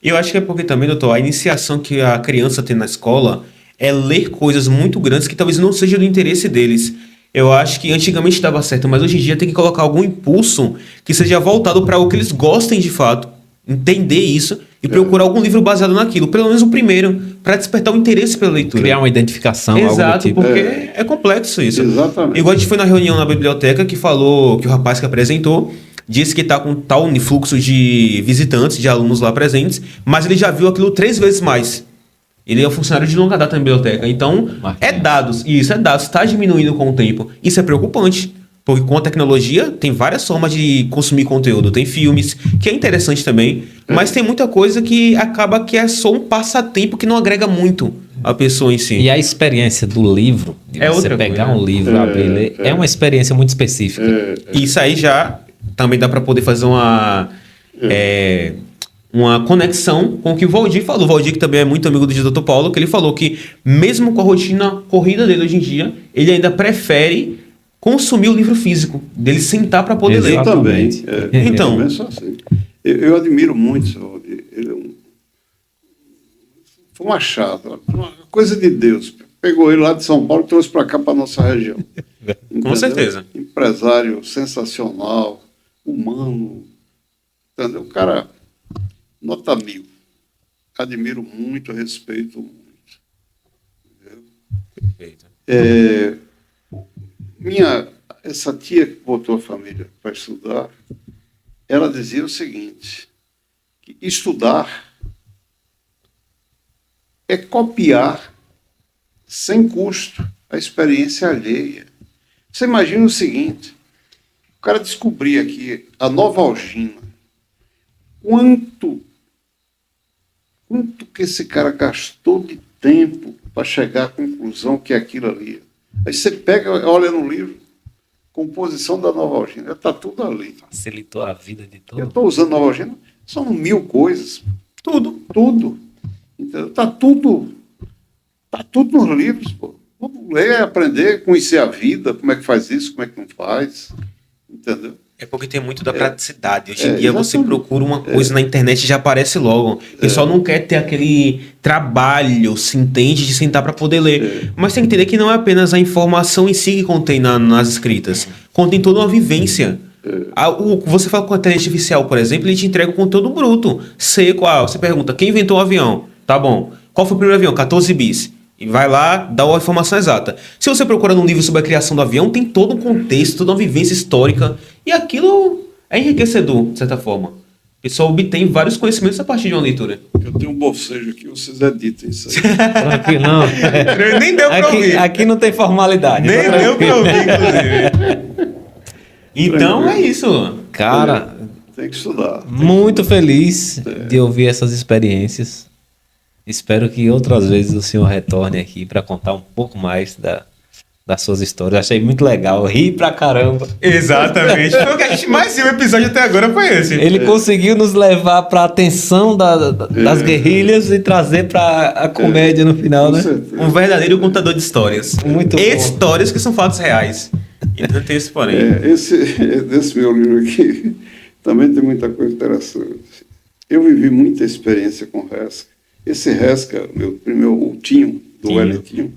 Eu acho que é porque também, doutor, a iniciação que a criança tem na escola é ler coisas muito grandes que talvez não seja do interesse deles. Eu acho que antigamente dava certo, mas hoje em dia tem que colocar algum impulso que seja voltado para o que eles gostem de fato, entender isso e procurar algum livro baseado naquilo, pelo menos o primeiro, para despertar o interesse pela leitura.
Criar uma identificação,
Exato,
algo do tipo.
porque é complexo isso.
Exatamente.
Igual a gente foi na reunião na biblioteca que falou, que o rapaz que apresentou disse que está com tal fluxo de visitantes, de alunos lá presentes, mas ele já viu aquilo 3 vezes mais. Ele é um funcionário de longa data na biblioteca. Então, é dados. E isso é dados. Está diminuindo com o tempo. Isso é preocupante. Porque com a tecnologia, tem várias formas de consumir conteúdo. Tem filmes, que é interessante também. Mas tem muita coisa que acaba que é só um passatempo que não agrega muito a pessoa em si.
E a experiência do livro, de
É
você
outra
pegar
coisa.
um livro, abrir e ler, é uma experiência muito específica.
Isso aí já também dá para poder fazer uma conexão com o que o Valdir falou. O Valdir, que também é muito amigo do Dr. Paulo, que ele falou que mesmo com a rotina corrida dele hoje em dia, ele ainda prefere consumir o livro físico, dele sentar para poder ler.
Exatamente.
Então,
também sou assim. Eu admiro muito o seu Valdir. Ele foi um achado, uma coisa de Deus. Pegou ele lá de São Paulo e trouxe para cá, para nossa região.
Com certeza.
Empresário sensacional, humano. Entendeu? O cara, nota 1000. Admiro muito, respeito muito.
Perfeito.
Essa tia que botou a família para estudar, ela dizia o seguinte: que estudar é copiar sem custo a experiência alheia. Você imagina o seguinte: o cara descobria aqui a Novalgina, quanto que esse cara gastou de tempo para chegar à conclusão que é aquilo ali. Aí você pega, olha no livro, composição da Nova Algina, está tudo ali.
Facilitou a vida de todo
Eu
mundo.
estou usando Nova Algina, são 1000 coisas. Tudo. Então, tá tudo nos livros, pô. Vamos ler, aprender, conhecer a vida, como é que faz isso, como é que não faz. Entendeu?
É porque tem muito da praticidade. Hoje em dia
exatamente.
você procura uma coisa na internet e já aparece logo. O pessoal não quer ter aquele trabalho, se entende, de sentar para poder ler. Mas tem que entender que não é apenas a informação em si que contém nas escritas. Contém toda uma vivência. Você fala com a inteligência artificial, por exemplo, ele te entrega o conteúdo bruto, seco. Você pergunta, quem inventou o avião? Tá bom. Qual foi o primeiro avião? 14 bis. E vai lá, dá a informação exata. Se você procura num livro sobre a criação do avião, tem todo um contexto, toda uma vivência histórica. E aquilo é enriquecedor, de certa forma. O pessoal obtém vários conhecimentos a partir de uma leitura.
Eu tenho um bocejo aqui, vocês editem isso aí.
Tranquilo, não.
Nem deu pra ouvir.
Aqui não tem formalidade.
Nem
tá
deu
tranquilo.
pra ouvir, inclusive. Então é isso.
Cara,
Tem que estudar.
muito feliz de ouvir essas experiências. Espero que outras vezes o senhor retorne aqui para contar um pouco mais das suas histórias. Achei muito legal, ri pra caramba.
Exatamente. Foi o que a gente mais viu o episódio até agora, foi esse.
Ele conseguiu nos levar para a atenção das guerrilhas e trazer para a comédia no final,
Com
né?
certeza.
Um verdadeiro contador de histórias.
Muito bom.
Histórias que são fatos reais. E não tem esse porém.
Desse meu livro aqui também tem muita coisa interessante. Eu vivi muita experiência com Resca. Esse Resca, o Tinho, do Wellington,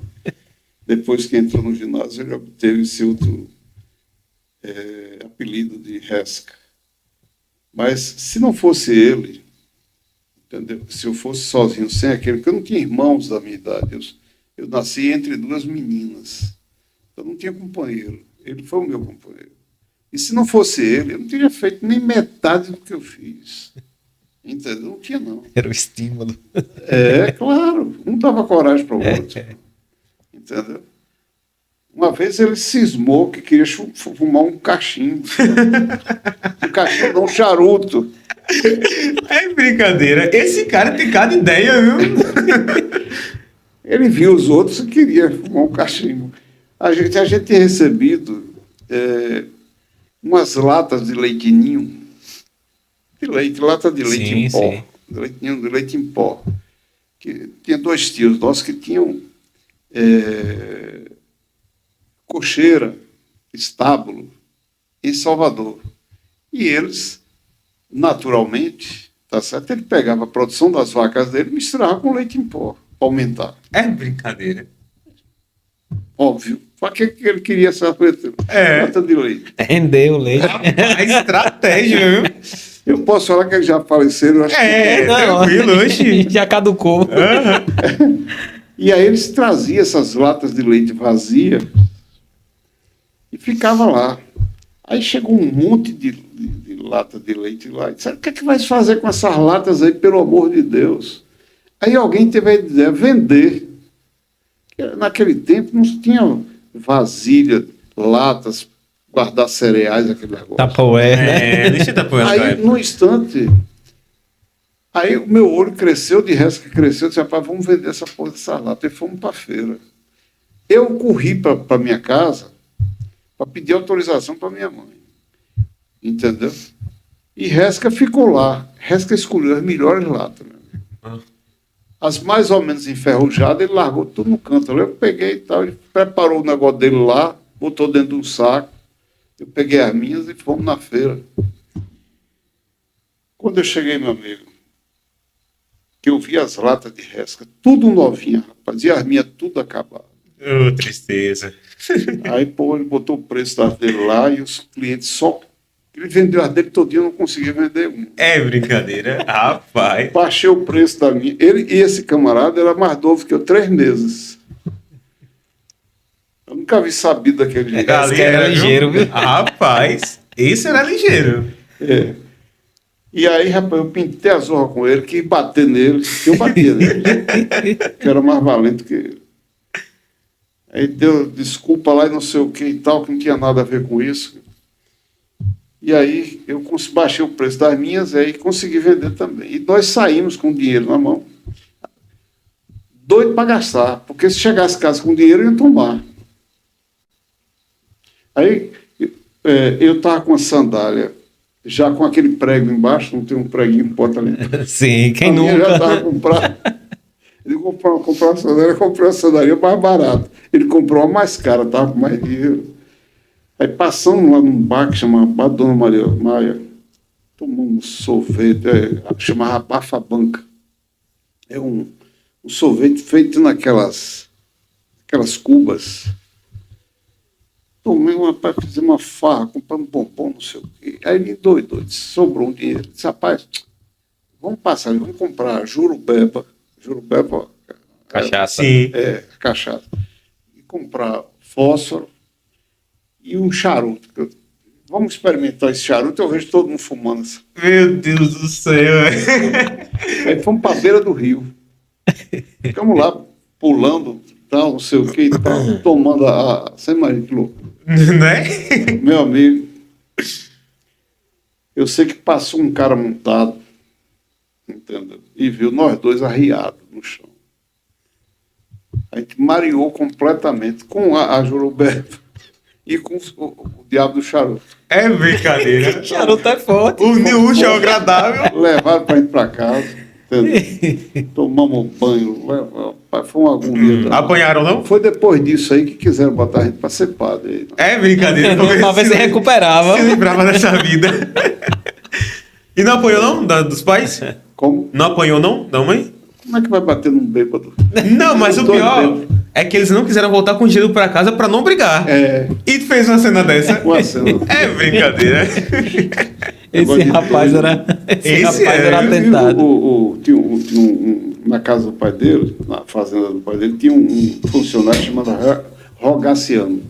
depois que entrou no ginásio, ele obteve esse outro apelido de Resca. Mas se não fosse ele, entendeu? Se eu fosse sozinho, sem aquele, porque eu não tinha irmãos da minha idade, eu nasci entre duas meninas, eu não tinha companheiro, ele foi o meu companheiro. E se não fosse ele, eu não teria feito nem metade do que eu fiz. Entendeu? Não tinha, não.
Era o estímulo.
Claro, um dava coragem para o outro. Entendeu? Uma vez ele cismou que queria fumar um cachimbo. Um cachimbo, não, um charuto.
É brincadeira. Esse cara tem cada ideia, viu?
Ele viu os outros e queria fumar um cachimbo. A gente tinha recebido umas latas de leite ninho. Lata de leite em pó.
Sim.
De leite em pó. Que tinha 2 tios nossos que tinham cocheira, estábulo, em Salvador. E eles, naturalmente, tá certo? Ele pegava a produção das vacas dele e misturava com leite em pó, para aumentar.
É brincadeira.
Óbvio. Para que ele queria essa lata de leite?
Rendeu o leite.
A estratégia, viu?
Eu posso falar que eles já faleceram, eu acho
Tranquilo, hoje.
Já caducou.
E aí eles traziam essas latas de leite vazias e ficava lá. Aí chegou um monte de lata de leite lá. E disseram, o que é que vai fazer com essas latas aí, pelo amor de Deus? Aí alguém teve a ideia, vender. Naquele tempo não tinha vasilha, latas, guardar cereais, aquele negócio.
Tupperware, né?
Deixa eu tapar.
Aí, no instante, aí o meu olho cresceu, de resto que cresceu, eu disse, rapaz, vamos vender essa porra dessa lata. E fomos para a feira. Eu corri para minha casa para pedir autorização para minha mãe. Entendeu? E Resca ficou lá. Resca escolheu as melhores latas. Meu amigo. As mais ou menos enferrujadas, ele largou tudo no canto. Eu peguei e tal, ele preparou o negócio dele lá, botou dentro de um saco. Eu peguei as minhas e fomos na feira. Quando eu cheguei, meu amigo, que eu vi as latas de Resca, tudo novinha, rapaz, e as minhas tudo acabadas.
Tristeza.
Aí, pô, ele botou o preço das dele lá e os clientes só... Ele vendeu as dele todinho, eu não conseguia vender um.
É brincadeira. Rapaz.
Baixei o preço da minha. Ele e esse camarada era mais novo que eu, 3 meses. Eu nunca vi sabido daquele jeito.
Esse era ligeiro, viu?
Rapaz, esse era ligeiro.
E aí, rapaz, eu pintei a zorra com ele, quis bater nele, que eu batia nele. Que era mais valente que ele. Aí deu desculpa lá e não sei o que e tal, que não tinha nada a ver com isso. E aí eu baixei o preço das minhas e consegui vender também. E nós saímos com dinheiro na mão. doido para gastar, porque se chegasse em casa com dinheiro, ia tomar. Aí eu estava com a sandália, já com aquele prego embaixo, não tem um preguinho que bota ali.
Sim, quem
A minha
nunca?
já estava comprada. Ele comprou uma sandália, comprou a sandália mais barata. Ele comprou a mais cara, estava com mais dinheiro. Aí passamos lá num bar que chamava Bar Dona Maria Maia, tomamos um sorvete, chamava Bafa Banca. É um sorvete feito naquelas cubas. Tomei fizemos uma farra, compramos bombom, não sei o quê. Aí ele doido, sobrou um dinheiro. Disse, rapaz, vamos passar ali, vamos comprar jurubeba. Jurubeba
Cachaça.
Sim.
cachaça. E comprar fósforo e um charuto. Vamos experimentar esse charuto, eu vejo todo mundo fumando. Assim.
Meu Deus do céu.
Aí fomos para a beira do rio. Ficamos lá, pulando, tal, não sei o que, tal, tomando Você imagina que louco.
Né?
Meu amigo, eu sei que passou um cara montado, entendeu? E viu nós dois arriados no chão. A gente mareou completamente com a jurubeba e com o diabo do charuto.
É brincadeira.
Charuto é forte.
O útil é o agradável.
Levaram para gente para casa, entendeu? Tomamos banho, foi uma agonia.
Apanharam, não?
Foi depois disso aí que quiseram botar a gente para ser padre.
É brincadeira.
Uma vez você recuperava.
Se lembrava dessa vida. E não apanhou, não? Dos pais?
Como?
Não apanhou, não? Da mãe?
Como é que vai bater num bêbado?
Não, mas o
Dois
pior
bêbados.
é que eles não quiseram voltar com dinheiro pra casa pra não brigar.
É,
E tu fez uma cena dessa?
uma cena.
É brincadeira.
Esse rapaz era. Esse
Esse
rapaz
é.
era atentado.
Tinha na casa do pai dele, na fazenda do pai dele, tinha um funcionário chamado Rogaciano.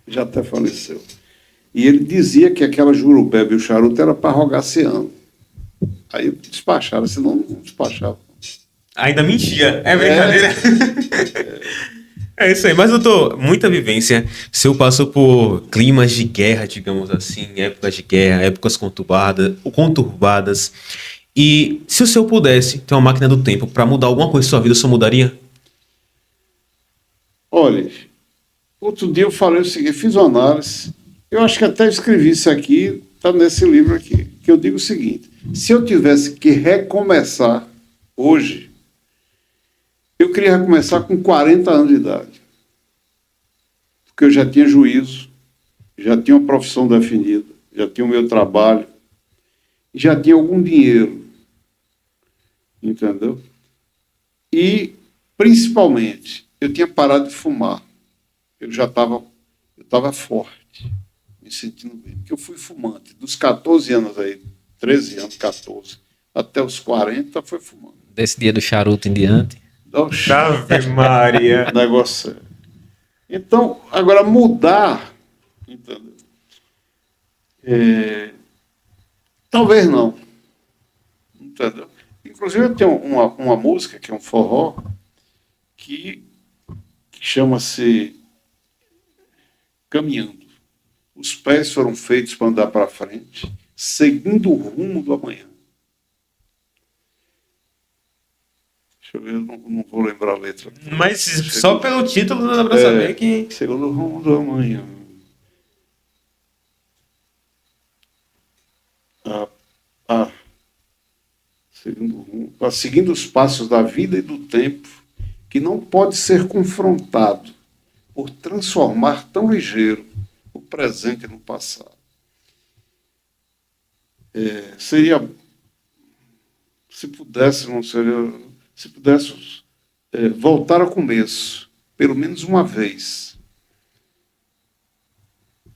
Já até faleceu. E ele dizia que aquela jurubeba e o charuto era para Rogaciano. Aí despacharam, senão não despachavam.
Ainda mentia. É brincadeira. É isso aí. Mas, doutor, muita vivência. O senhor passou por climas de guerra, digamos assim, épocas de guerra, épocas conturbadas. E se o senhor pudesse ter uma máquina do tempo para mudar alguma coisa em sua vida, o senhor mudaria?
Olha, outro dia eu falei o seguinte, fiz uma análise, eu acho que até escrevi isso aqui, está nesse livro aqui, que eu digo o seguinte, se eu tivesse que recomeçar hoje, eu queria recomeçar com 40 anos de idade. Porque eu já tinha juízo, já tinha uma profissão definida, já tinha o meu trabalho, já tinha algum dinheiro. Entendeu? E, principalmente, eu tinha parado de fumar. Eu estava forte, me sentindo bem. Porque eu fui fumante. Dos 14 anos aí, 13 anos, 14, até os 40, foi fumando.
Desse dia do charuto em diante.
Ave Maria.
Negócio sério. Então, agora mudar, entendeu? Talvez não. Entendeu? Inclusive eu tenho uma música, que é um forró, que chama-se Caminhando. Os pés foram feitos para andar para frente, seguindo o rumo do amanhã. Deixa eu ver, eu não vou lembrar a letra.
Mas só pelo título dá pra saber que...
Seguindo o rumo do amanhã. Seguindo os passos da vida e do tempo, que não pode ser confrontado por transformar tão ligeiro o presente no passado. Seria, se pudéssemos voltar ao começo, pelo menos uma vez,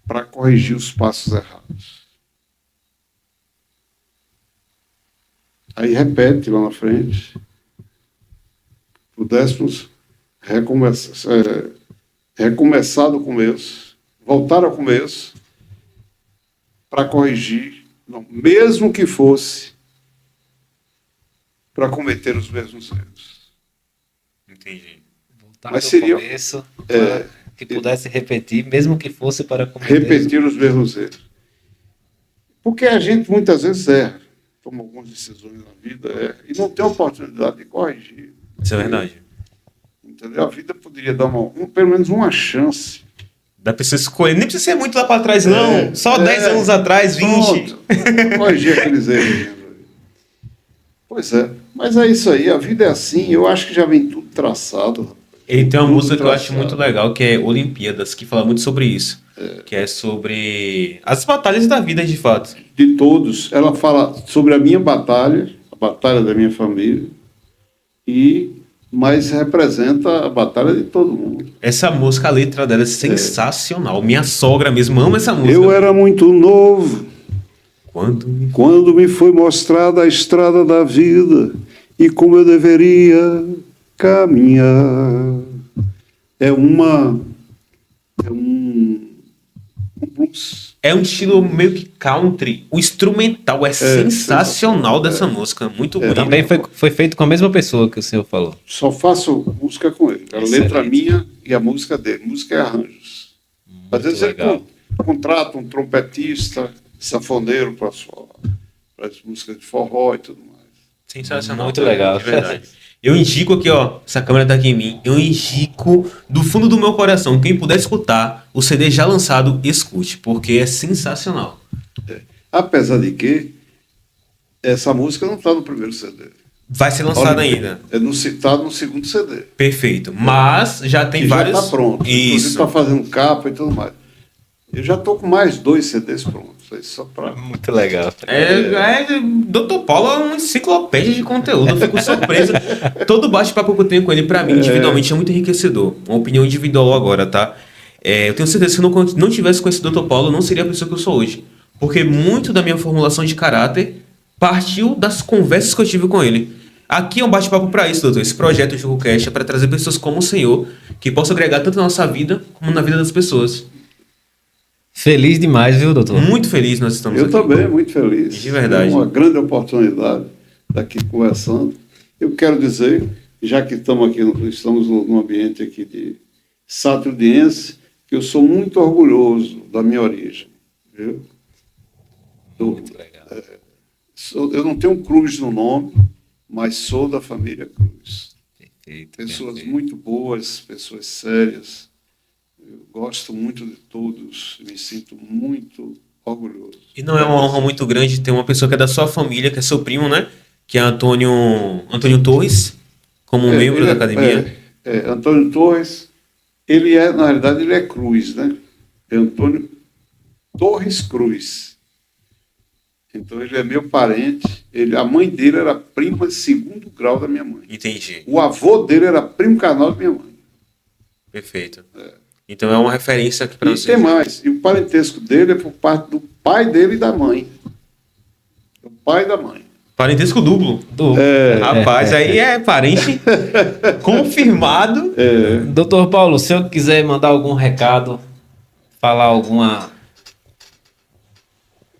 para corrigir os passos errados. Aí repete lá na frente. Pudéssemos recomeçar do começo, voltar ao começo, para corrigir, não, mesmo que fosse para cometer os mesmos erros.
Entendi.
Voltar
Mas
do
seria-
começo, para que pudesse repetir, mesmo que fosse para cometer.
Repetir os mesmos erros. Porque a gente muitas vezes erra, toma algumas decisões na vida, e não tem oportunidade de corrigir.
Isso é verdade.
Entendeu? A vida poderia dar pelo menos uma chance.
Da pessoa escolher. Nem precisa ser muito lá para trás, não. Só 10 anos atrás, 20.
Corrigir aqueles erros. Pois é. Mas é isso aí. A vida é assim. Eu acho que já vem tudo traçado.
Ele tem uma
Tudo
música que eu acho
traçado.
muito legal, que é Olimpíadas, que fala muito sobre isso. Que é sobre as batalhas da vida, de fato.
De todos. Ela fala sobre a minha batalha, a batalha da minha família, mas representa a batalha de todo mundo.
Essa música, a letra dela é sensacional. Minha sogra mesmo ama essa música.
Eu era muito novo
Quando
me foi mostrada a estrada da vida e como eu deveria caminhar. É um blues.
é um estilo meio que country. O instrumental é sensacional dessa música. Muito bonito.
Também foi feito com a mesma pessoa que o senhor falou.
Só faço música com ele. A letra minha e a música dele. Música e arranjos. Às vezes
legal.
ele contrata um trompetista, sanfoneiro para as músicas de forró e tudo mais.
Sensacional.
Muito legal.
De verdade. Eu indico aqui, ó, essa câmera tá aqui em mim, eu indico do fundo do meu coração, quem puder escutar o CD já lançado, escute, porque é sensacional.
Apesar de que essa música não está no primeiro CD.
Vai ser lançado ainda.
Está no segundo CD.
Perfeito. Mas já tem
Que
vários...
já está pronto. Inclusive
Isso.
está fazendo capa e tudo mais. Eu já estou com mais 2 CDs prontos. Aí só para...
Muito legal.
Dr. Paulo é uma enciclopédia de conteúdo, eu fico surpreso. Todo bate-papo que eu tenho com ele, pra mim, individualmente, é muito enriquecedor. Uma opinião individual agora, tá? Eu tenho certeza que se eu não tivesse conhecido o Dr. Paulo, eu não seria a pessoa que eu sou hoje. Porque muito da minha formulação de caráter partiu das conversas que eu tive com ele. Aqui é um bate-papo pra isso, doutor. Esse projeto de JugoCast é para trazer pessoas como o senhor, que possam agregar tanto na nossa vida, como na vida das pessoas.
Feliz demais, viu, doutor?
Muito feliz nós estamos
Eu
aqui.
também, muito feliz.
De verdade.
É uma grande oportunidade estar aqui conversando. Eu quero dizer, já que estamos num ambiente aqui de satridiense, que eu sou muito orgulhoso da minha origem. Viu?
Muito legal.
Eu não tenho Cruz no nome, mas sou da família Cruz.
Perfeito,
Pessoas
perfeito.
muito boas, pessoas sérias. Eu gosto muito de todos, me sinto muito orgulhoso.
E não é uma honra muito grande ter uma pessoa que é da sua família, que é seu primo, né? Que é Antônio Torres, como membro da academia.
Antônio Torres, na realidade, ele é Cruz, né? É Antônio Torres Cruz. Então, ele é meu parente. A mãe dele era prima de segundo grau da minha mãe.
Entendi.
O avô dele era primo carnal da minha mãe.
Perfeito. Então é uma referência aqui para
E
vocês.
tem mais. E o parentesco dele é por parte do pai dele e da mãe. O pai e da mãe.
Parentesco duplo. Rapaz, aí é parente confirmado.
Doutor Paulo, se eu quiser mandar algum recado, falar alguma...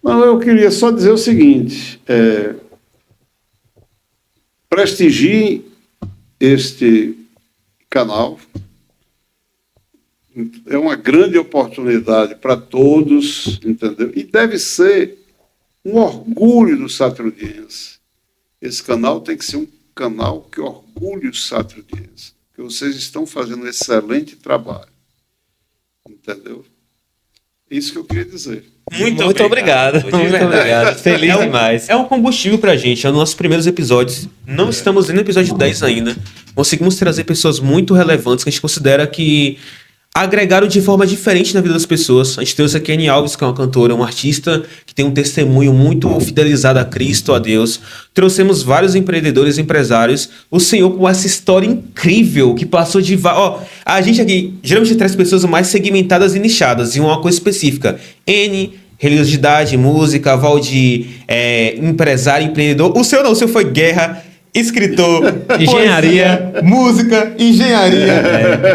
Não, eu queria só dizer o seguinte. Prestigie este canal. É uma grande oportunidade para todos, entendeu? E deve ser um orgulho do satridiense. Esse canal tem que ser um canal que orgulhe os satridienses, que vocês estão fazendo um excelente trabalho, entendeu? Isso que eu queria dizer.
Muito obrigado.
De
Muito
verdade.
obrigado. Feliz demais.
É um combustível pra gente, é um dos nossos primeiros episódios. Não estamos no episódio 10 ainda. Conseguimos trazer pessoas muito relevantes que a gente considera que agregaram de forma diferente na vida das pessoas. A gente trouxe a Kenny Alves, que é uma cantora, uma artista que tem um testemunho muito fidelizado a Cristo, a Deus. Trouxemos vários empreendedores, empresários. O senhor com essa história incrível que passou de... a gente aqui geralmente traz pessoas mais segmentadas e nichadas em uma coisa específica. Religiosidade, música, Valdir, empresário, empreendedor. O senhor não, o senhor foi guerra, escritor,
Engenharia.
poesia, música, engenharia.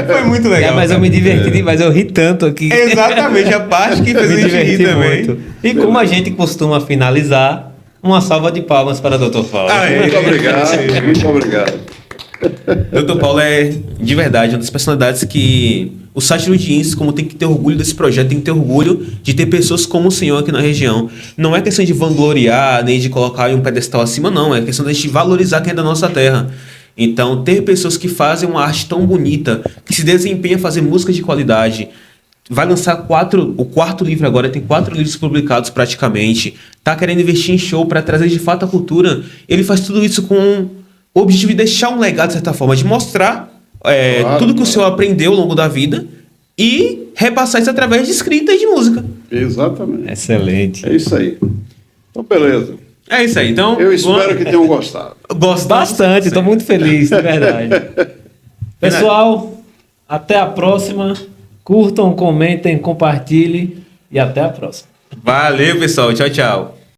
Foi muito legal.
Mas eu me diverti demais, eu ri tanto aqui.
Exatamente, a parte que fez a
Me
gente rir
diverti
também.
muito. E como a gente costuma finalizar, uma salva de palmas para o Dr. Paulo.
Muito obrigado, muito obrigado.
Dr. Paulo é, de verdade, uma das personalidades que o Satridiense, como tem que ter orgulho desse projeto, tem que ter orgulho de ter pessoas como o senhor aqui na região. Não é questão de vangloriar, nem de colocar em um pedestal acima, não. É questão de a gente valorizar quem é da nossa terra. Então, ter pessoas que fazem uma arte tão bonita, que se desempenham a fazer música de qualidade, vai lançar o quarto livro agora, tem 4 livros publicados praticamente, tá querendo investir em show para trazer de fato a cultura, ele faz tudo isso com o objetivo de deixar um legado, de certa forma, de mostrar tudo que o senhor aprendeu ao longo da vida e repassar isso através de escrita e de música.
Exatamente.
Excelente.
É isso aí. Então, beleza.
É isso aí, então...
Eu espero que tenham gostado.
Gosto
Bastante, estou muito feliz, de verdade. Pessoal, até a próxima. Curtam, comentem, compartilhem e até a próxima.
Valeu, pessoal. Tchau, tchau.